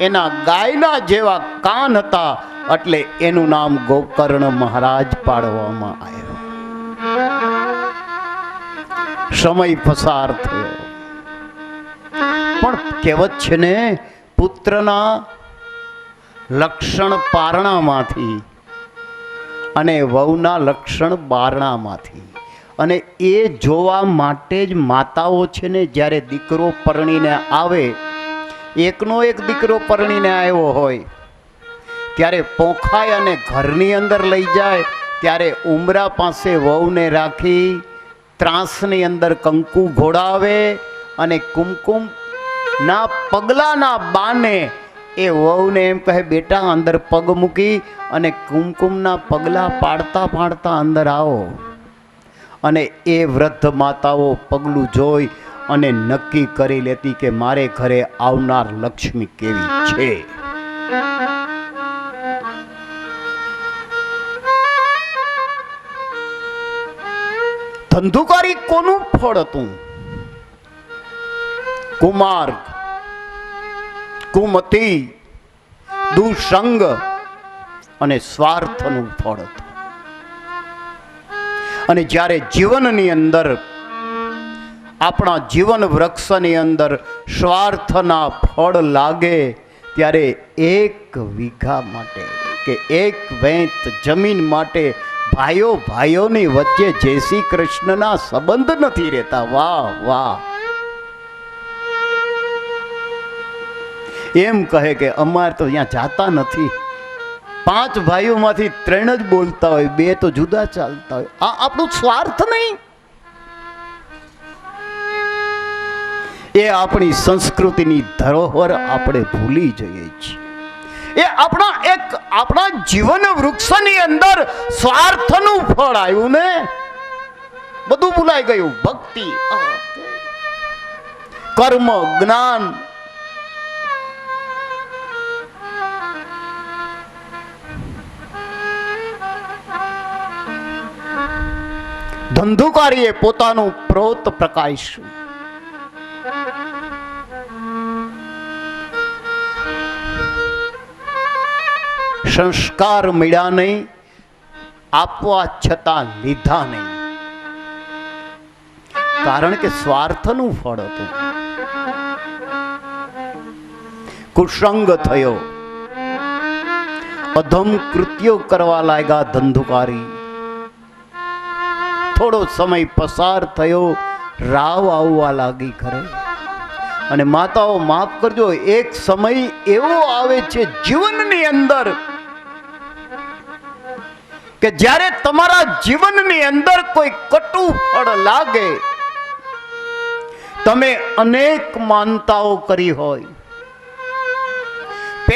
એના ગાયના જેવા કાન હતા, એટલે એનું નામ ગોકર્ણ મહારાજ પાડવામાં આવ્યો. સમય પસાર થયો, પણ કહેવત છે ને, પુત્રના લક્ષણ પારણામાંથી અને વહુના લક્ષણ બારણામાંથી. અને એ જોવા માટે જ માતાઓ છે ને, જ્યારે દીકરો પરણીને આવે, એકનો એક દીકરો પરણીને આવ્યો હોય ત્યારે પોખાય અને ઘરની અંદર લઈ જાય, ત્યારે ઉમરા પાસે વહુને રાખી ત્રાસની અંદર કંકુ ઘોડાવે અને કુમકુમ ના પગલાના બાને એ વહુને એમ કહે, બેટા અંદર પગ મૂકી અને કુમકુમના પગલા પાડતા પાડતા અંદર આવો. અને એ વૃદ્ધ માતાઓ પગલું જોઈ અને નક્કી કરી લેતી કે મારે ઘરે આવનાર લક્ષ્મી કેવી છે. ધંધુકારી કોનું ફળ હતું? કુમાર્ગ, કુમતી, દુસંગ અને સ્વાર્થનું ફળ હતું. અને જ્યારે જીવનની અંદર, આપણા જીવન વૃક્ષની અંદર સ્વાર્થના ફળ લાગે, ત્યારે 1 વીઘા માટે કે 1 વેંત જમીન માટે ભાઈઓની વચ્ચે જય શ્રી કૃષ્ણના સંબંધ નથી રહેતા. વાહ વાહ! એમ કહે કે અમારે તો અહીંયા જાતા નથી. 5 ભાઈઓમાંથી 3 જ બોલતા હોય, 2 તો જુદા ચાલતા હોય. આ આપણું સ્વાર્થ નહીં, એ આપણી સંસ્કૃતિની ધરોહર આપણે ભૂલી જઈએ છીએ. એ આપણા જીવન વૃક્ષની અંદર સ્વાર્થનું ફળ આવ્યું ને, બધું ભૂલાઈ ગયું. ભક્તિ, કર્મ, જ્ઞાન, ધંધુકારીએ પોતાનું પ્રોત પ્રકાશ્યું. સંસ્કાર મળ્યા નહીં, આપવા છતાં લીધા નહીં, કારણ કે સ્વાર્થનું ફળ હતું. કુસંગ થયો, અધમ કૃત્યો કરવા લાગ્યા ધંધુકારી. થોડો સમય પસાર થયો, રાવ આવવા લાગી ઘરે. અને માતાઓ માફ કરજો, એક સમય એવો આવે છે જીવનની અંદર કે જ્યારે તમારા જીવનની અંદર કોઈ કટુ ફળ લાગે, તમે અનેક માનતાઓ કરી હોય,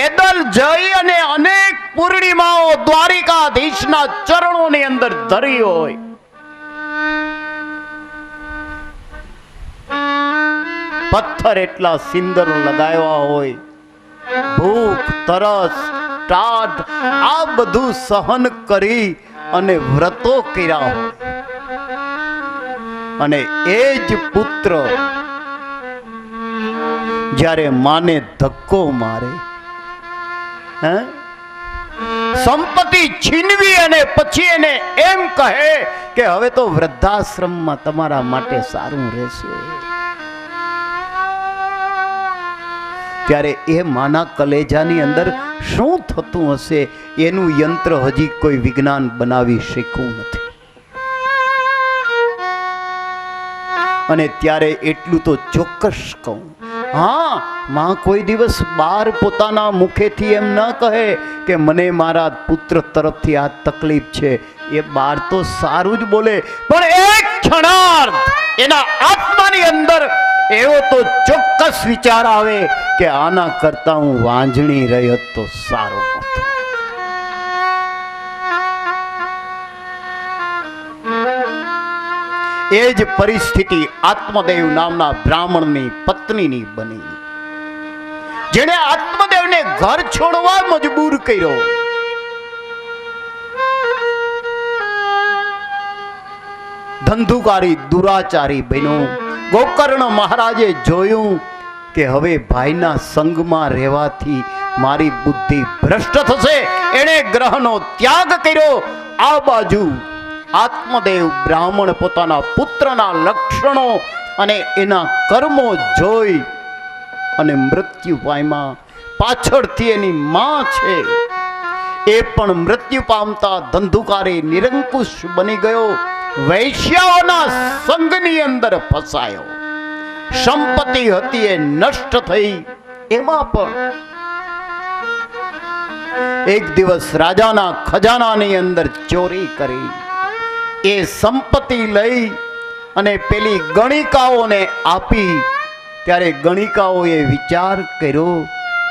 પેદલ જઈ અને અનેક પૂર્ણિમાઓ દ્વારિકાધીશના ચરણોની અંદર ધરી હોય, પથ્થર એટલા સિંદર લગાવ્યા હોય, ભૂખ તરસ ટાઢ આ બધું સહન કરી અને વ્રતો કર્યા હોય, અને એ જ પુત્ર જ્યારે માને ધક્કો મારે, સંપત્તિ છીનવી અને પછી એને એમ કહે કે હવે તો વૃદ્ધાશ્રમમાં તમારા માટે સારું રહેશે, ત્યારે એ માના કલેજાની અંદર શું થતું હશે એનું યંત્ર હજી કોઈ વિજ્ઞાન બનાવી શક્યું નથી. અને ત્યારે એટલું તો ચોક્કસ કહું, હા, માં કોઈ દિવસ બાર પોતાના મુખેથી એમ ન કહે કે મને મારા પુત્ર તરફથી આ તકલીફ છે. એ બાર તો સારું જ બોલે, પણ એક ક્ષણાર્ધ એના આત્માની અંદર એવો તો ચોક્કસ વિચાર આવે કે આના કરતા હું વાંજણી રહ્યો તો સારું હતું. એ જ પરિસ્થિતિ આત્મદેવ નામના બ્રાહ્મણની પત્નીની બની, જેણે આત્મદેવને ઘર છોડવા મજબૂર કર્યો. ધંધુકારી દુરાચારી બન્યો. ગોકર્ણ મહારાજે જોયું કે હવે ભાઈના સંગમાં રહેવાથી મારી બુદ્ધિ ભ્રષ્ટ થશે. એણે ગ્રહનો ત્યાગ કર્યો. આ બાજુ આત્મદેવ બ્રાહ્મણ પોતાના પુત્રના લક્ષણો અને એના કર્મો જોઈ અને મૃત્યુ પામ્યા. પાછળથી એની માં છે એ પણ મૃત્યુ પામતા ધંધુકારી નિરંકુશ બની ગયો. વૈશ્યાઓના સંગની અંદર ફસાયો. સંપત્તિ હતી એ નષ્ટ થઈ. એમાં પણ એક દિવસ રાજાના ખજાનાની અંદર ચોરી કરી એ સંપત્તિ લઈ અને પેલી ગણિકાઓને આપી. ત્યારે ગણિકાઓએ વિચાર કર્યો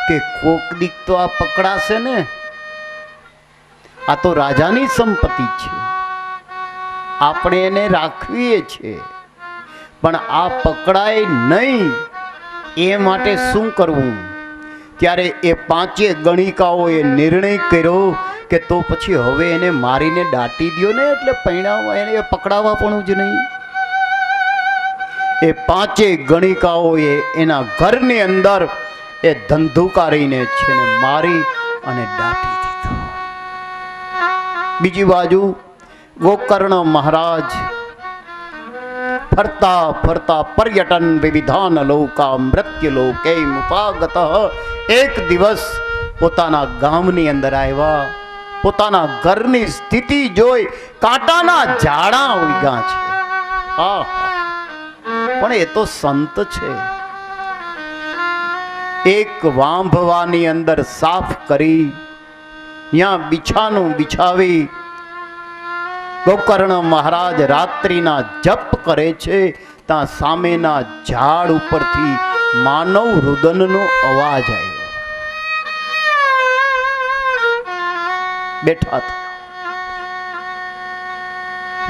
કે કોક દીક તો આ પકડાશે ને, આ તો રાજાની સંપત્તિ છે, આપણે એને રાખવીએ છીએ, પણ આ પકડાય નહીં એ માટે શું કરવું? ત્યારે એ પાંચે ગણિકાઓએ નિર્ણય કર્યો કે તો પછી હવે એને મારીને દાટી દ્યો ને, એટલે પૈણાવા એને પકડાવા પણ જ નહીં. એ પાંચે ગણિકાઓએ એના ઘરની અંદર એ ધંધુકારીને છે ને મારી અને દાટી દીધો. બીજી બાજુ ગોકર્ણ મહારાજ ફરતા ફરતા પર્યટન વિવિધાન લોકા મૃત્યુ લોકે મુપાગત એક દિવસ પોતાના ગામની અંદર આવ્યા. પોતાના ઘરની સ્થિતિ જોઈ કાંટાના ઝાડા ઉગ્યા છે. પણ એ તો સંત છે. એક વાંભવાની અંદર સાફ કરી ત્યાં બિછાનું બિછાવી ગોકર્ણ મહારાજ રાત્રિના જપ કરે છે. ત્યાં સામેના ઝાડ ઉપરથી માનવ રુદનનો અવાજ આવ્યો. બેઠા થયા.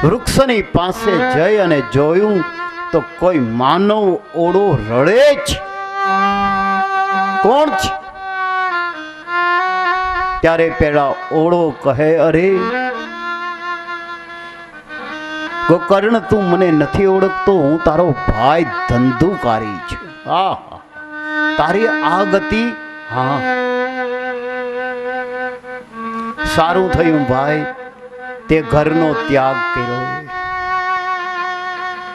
વૃક્ષની પાસે જઈ અને જોયું તો કોઈ માનવ ઓળો રડે છે. કોણ છે? ત્યારે પેલા ઓળો કહે, અરે ગોકર્ણ, તું મને નથી ઓળખતો, હું તારો ભાઈ ધંધુકારી છું. તારી આ ગતિ? હા, સારું થયું ભાઈ, તે ઘરનો ત્યાગ કર્યો,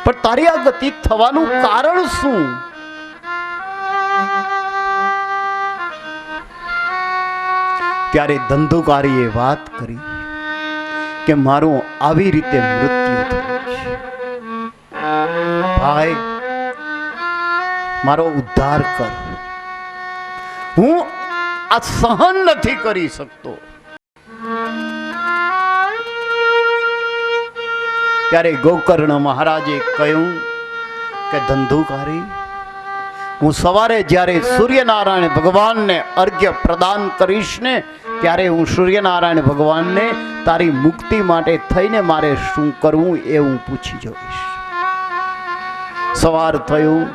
પણ તારી આ ગતિ થવાનું કારણ શું? ત્યારે ધંધુકારીએ વાત કરી કે મારું આવી રીતે મૃત્યુ થયું છે. ભાઈ, મારો ઉદ્ધાર કર, હું આ સહન નથી કરી શકતો. ત્યારે ગોકર્ણ મહારાજે કહ્યું કે ધંધુકારી, હું સવારે જ્યારે સૂર્યનારાયણ ભગવાનને અર્ઘ્ય પ્રદાન કરીશ ને ત્યારે હું સૂર્યનારાયણ ભગવાનને તારી મુક્તિ માટે થઈને મારે શું કરવું એ હું પૂછી જોઈશ. સવાર થયું,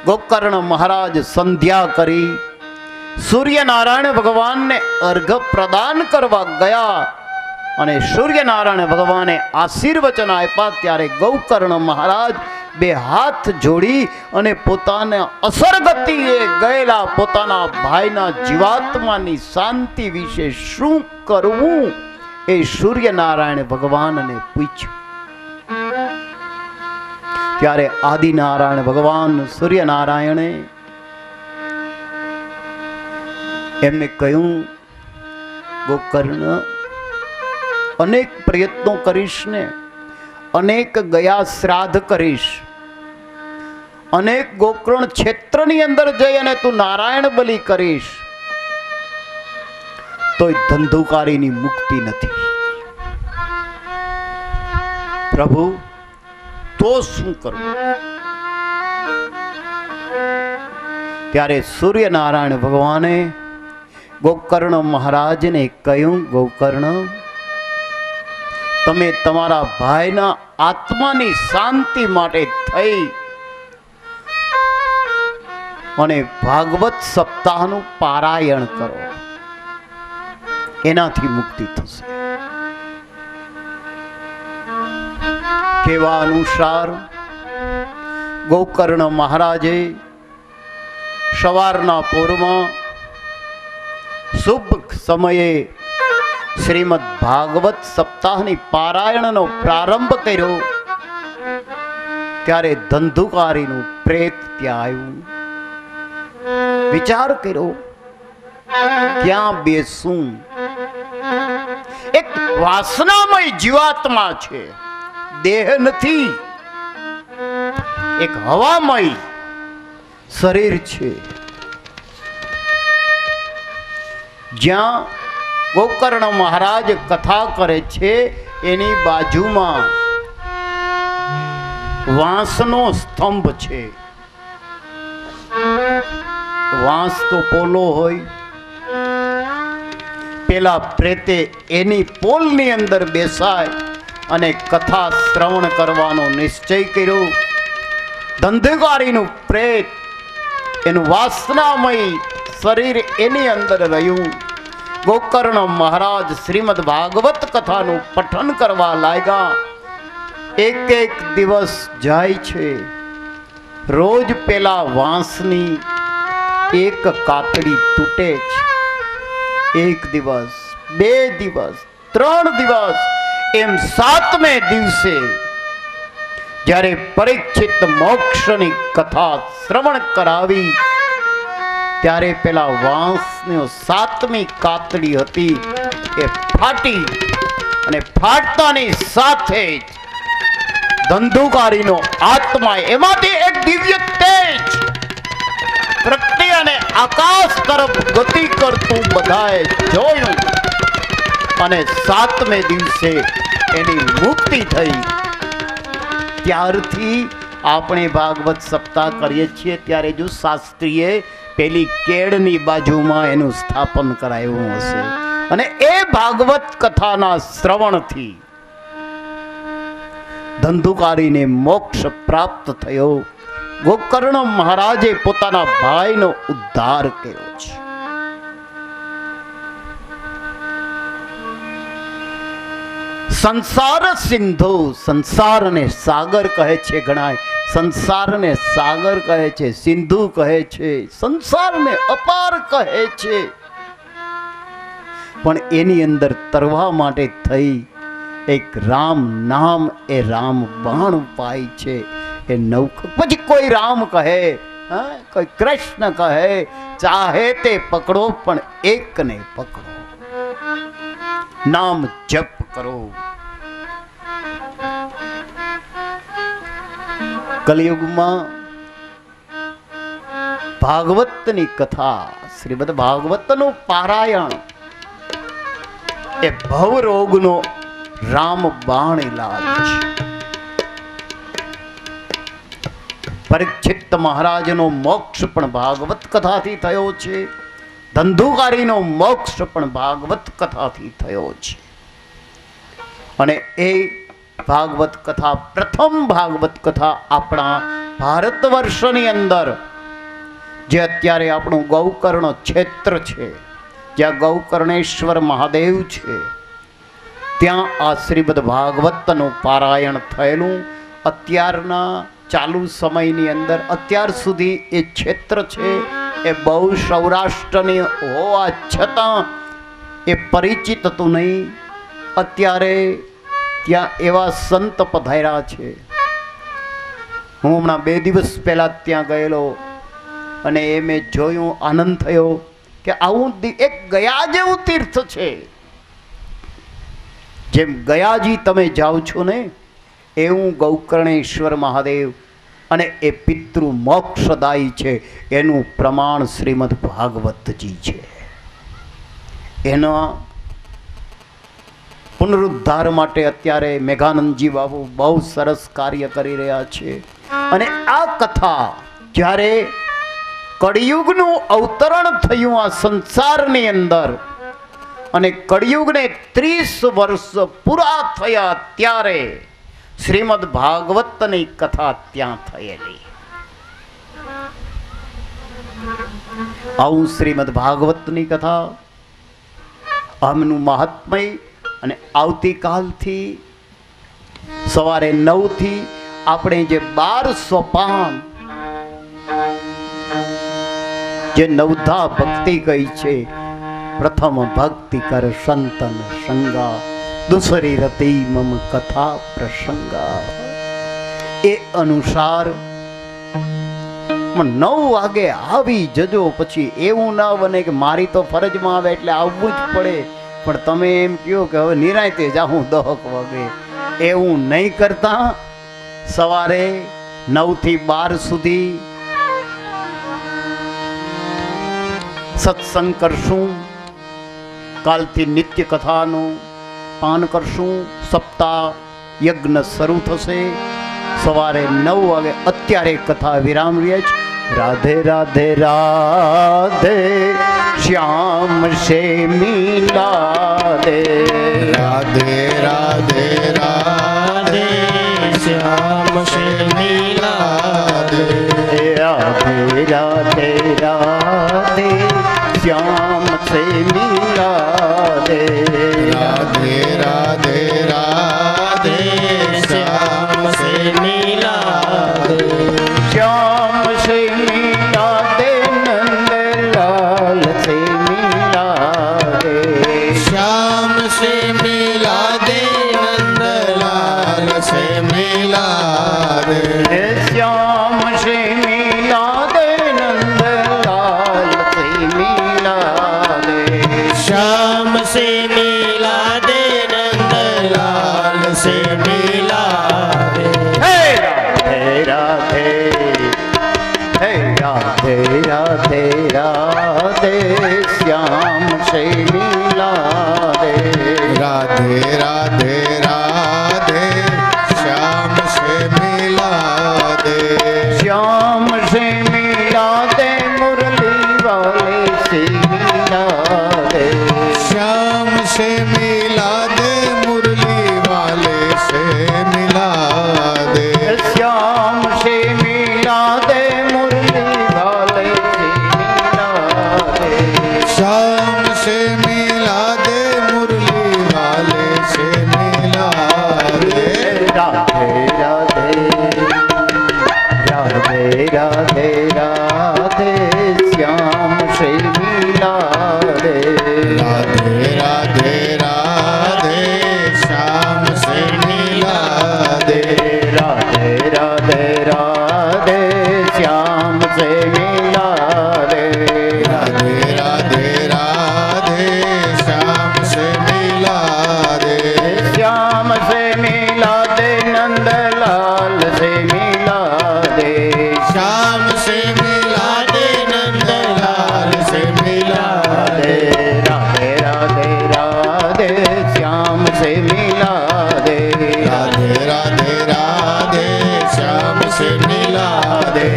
ગોકર્ણ મહારાજ સંધ્યા કરી સૂર્યનારાયણ ભગવાનને અર્ઘ્ય પ્રદાન કરવા ગયા અને સૂર્યનારાયણ ભગવાને આશીર્વચન આપ્યા. ત્યારે ગોકર્ણ મહારાજ બે હાથ જોડી અને પોતાના અસરગતિએ ગયેલા પોતાના ભાઈના જીવાત્માની શાંતિ વિશે શું કરવું એ સૂર્યનારાયણ ભગવાનને પૂછ્યું. ત્યારે આદિનારાયણ ભગવાન સૂર્યનારાયણે એમને કહ્યું, ગોકર્ણ, અનેક પ્રયત્નો કરીશ ને, અનેક ગયા શ્રાદ્ધ કરીશ, અનેક ગોકર્ણ ક્ષેત્રની અંદર જઈ અને તું નારાયણ બલિ કરીશ, તોય ધંધુકારીની મુક્તિ નથી. પ્રભુ, તો શું કરવું? ત્યારે સૂર્યનારાયણ ભગવાને ગોકર્ણ મહારાજને કહ્યું, ગોકર્ણ, તમે તમારા ભાઈના આત્માની શાંતિ માટે થઈ અને ભાગવત સપ્તાહનું પારાયણ કરો, એનાથી મુક્તિ થશે. કેવા અનુસાર ગોકર્ણ મહારાજે સવારના પૂરમાં શુભ સમયે શ્રીમદ ભાગવત સપ્તાહની પારાયણનો પ્રારંભ કર્યો. ત્યારે ધંધુકારીનું પ્રેત ત્યાં આવ્યું. વિચાર કર્યો, ક્યાં બેસું? એક વાસનામય જીવાત્મા છે, દેહ નથી. એક હવામય શરીર છે. જ્યાં ગોકર્ણ મહારાજ કથા કરે છે એની બાજુમાં વાંસનો સ્તંભ છે. વાંસ તો પોલો હોય. પેલા પ્રેતે એની પોલની અંદર બેસાય અને કથા શ્રવણ કરવાનો નિશ્ચય કર્યો. ધંધુકારીનું પ્રેત, એનું વાસનામય શરીર એની અંદર રહ્યું. ગોકર્ણ મહારાજ શ્રીમદ ભાગવત કથાનું પઠન કરવા લાગ્યા. એક એક દિવસ જાય છે, રોજ પેલા વાંસની એક કાતડી તૂટે છે. એક દિવસ, 2 દિવસ, 3 દિવસ, એમ 7મે દિવસે જ્યારે પરીક્ષિત મોક્ષની કથા શ્રવણ કરાવી ત્યારે પેલા વાંસની 7મી કાતડી હતી એ ફાટી અને ફાટતાની સાથે જ ધંધુકારીનો આત્મા એમાંથી એક દિવ્ય તેજ પ્રગટી અને આકાશ તરફ ગતિ કરતું બધાએ જોયું અને 7મે દિવસે એની મુક્તિ થઈ. ત્યારથી આપણે ભાગવત સપ્તાહ કરીએ છીએ ત્યારે જો શાસ્ત્રીએ પેલી કેળની બાજુમાં એનું સ્થાપન કરાયું હશે અને એ ભાગવત કથાના શ્રવણથી ધંધુકારીને મોક્ષ પ્રાપ્ત થયો. ગોકર્ણ મહારાજે પોતાના ભાઈનો ઉદ્ધાર કર્યો છે. સંસાર સિંધુ, સંસારને સાગર કહે છે ઘણા, સંસારને સાગર કહે છે, સિંધુ કહે છે, સંસારને અપાર કહે છે. પણ એની અંદર તરવા માટે થઈ એક રામ નામ, એ રામ બાણ પાય છે. એ નૌક પછી કોઈ રામ કહે, કોઈ કૃષ્ણ કહે, ચાહે તે પકડો પણ એકને પકડો, નામ જપ કરો. કલિયુગમાં ભાગવતની કથા, શ્રીમદ ભાગવતનું પારાયણ એ ભવરોગનો રામ બાણ ઇલાજ છે. પરીક્ષિત મહારાજનો મોક્ષ પણ ભાગવત કથાથી થયો છે. ધંધુકારીનો મોક્ષ પણ ભાગવત કથાથી થયો છે. અને એ ભાગવત કથા, પ્રથમ ભાગવત કથા આપણા ભારત વર્ષની અંદર, જે અત્યારે આપણું ગૌકર્ણ ક્ષેત્ર છે, જ્યાં ગૌકર્ણેશ્વર મહાદેવ છે, ત્યાં આ શ્રીમદ ભાગવતનું પારાયણ થયેલું. અત્યારના ચાલુ સમયની અંદર અત્યાર સુધી એ ક્ષેત્ર છે એ બહુ સૌરાષ્ટ્રની હોવા છતાં એ પરિચિત હતું નહીં. અત્યારે ત્યાં એવા સંત પધાર્યા છે. હું હમણાં 2 દિવસ પહેલાં ત્યાં ગયેલો અને એ મેં જોયું, આનંદ થયો કે આવું એક ગયા જેવું તીર્થ છે. જેમ ગયાજી તમે જાઓ છો ને, એવું ગૌકર્ણેશ્વર મહાદેવ અને એ પિતૃ મોક્ષદાયી છે. એનું પ્રમાણ શ્રીમદ ભાગવતજી છે. એના પુનરુદ્ધાર માટે અત્યારે મેઘાનંદજી બાબુ બહુ સરસ કાર્ય કરી રહ્યા છે. અને આ કથા જ્યારે કળિયુગનું અવતરણ થયું આ સંસારની અંદર, અને કળિયુગને 30 વર્ષ પૂરા થયા ત્યારે શ્રીમદ ભાગવતની કથા ત્યાં થયેલી. આવું શ્રીમદ ભાગવતની કથા, આમનું મહાત્મય. અને આવતીકાલથી સવારે 9 થી આપણે જે 12 સોપાન, જે નવધા ભક્તિ કહી છે, પ્રથમ ભક્તિ કર સંતન સંગા, દુસરી રતિ મમ કથા પ્રસંગા, એ અનુસાર 9 વાગે આવી જજો. પછી એવું ના બને કે મારી તો ફરજમાં આવે એટલે આવવું જ પડે, પણ તમે એમ કહો કે હવે નિરાંતે જાઉં 10 વાગે, એવું નહીં કરતા. સવારે 9 થી 12 સુધી સત્સંગ કરશું. કાલથી નિત્ય કથાનું પાન કરશું. સપ્તાહ યજ્ઞ શરૂ થશે સવારે 9 વાગે. અત્યારે કથા વિરામ રહે છે. રાધે રાધે રાધે શ્યામ સે મિલા દે. રાધે રાધે રાધે શ્યામ સે મિલા દે. રાધે રાધે રાધે શ્યામ સે મિલા દે. રાધે રાધે રાધે શ્યામ સે મિલા દે. શ્યામ સે મિલા દે, નંદલાલ સે મિલા દે. શ્યામ સે મિલા દે, નંદલાલ સે મિલા દે. શ્યામ સે મિલા દે, નંદલાલ સે મિલા દે. શ્યામ સે મિલા દે, નંદલાલ સે મિલા દે. હે રાધે રાધે, હે રાધે રાધે રાધે શ્યામ સે મિલા દે. રાધે રાધે રાધે શ્યામ સે મિલા દે. श्याम से मिला दे, मुरली वाले से मिला दे. श्याम से मिला दे, मुरली वाले से मिला दे. श्याम से मिला दे, मुरली वाले से मिला दे. श्याम से मिला दे, मुरली वाले से मिला दे. राधे राधे राधे राधे राधे श्याम से मिला दे. राधे राधे राधे श्याम से मिला दे. राधे राधे राधे श्याम से मिला दे. राधे राधे राधे श्याम से मिला दे. श्याम से मिला दे, नंदलाल से मिला दे. श्याम से मिला दे, नंदलाल से मिला दे. राधे राधे राधे श्याम से मिला दे. राधे राधे राधे श्याम से मिला दे.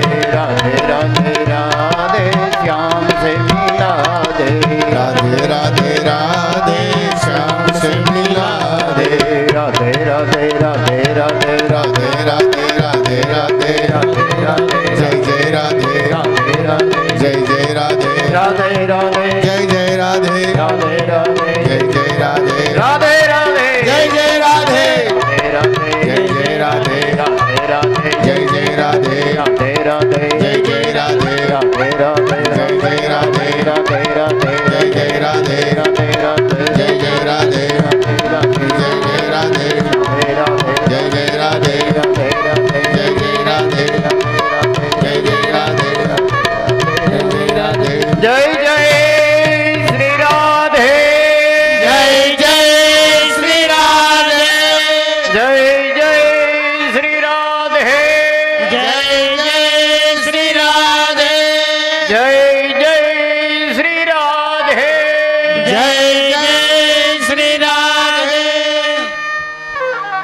રાધે રાધે રાધે રાધે રાધે રાધે રાધે રાધે રાધે રાધે જય જય રાધે રાધે રાધે જય જય રાધે રાધે રાધે જય જય રાધે રાધે રાધે જય જય રાધે રાધે રાધે જય જય રાધે રાધે જય જય રાધે રાધે રાધે જય જય રાધે રાધે રાધે જય જય રાધે રાધે રાધે જય જય રાધે રાધે રાધે જય જય રાધે રાધે રાધે જય જય રાધે રાધે જય જય રાધે જય જય રાધે જય જય રાધે જય જય રાધે જય જય રાધે જય જય શ્રી રાધે જય જય શ્રી રાધે જય જય શ્રી રાધે જય જય શ્રી રાધે જય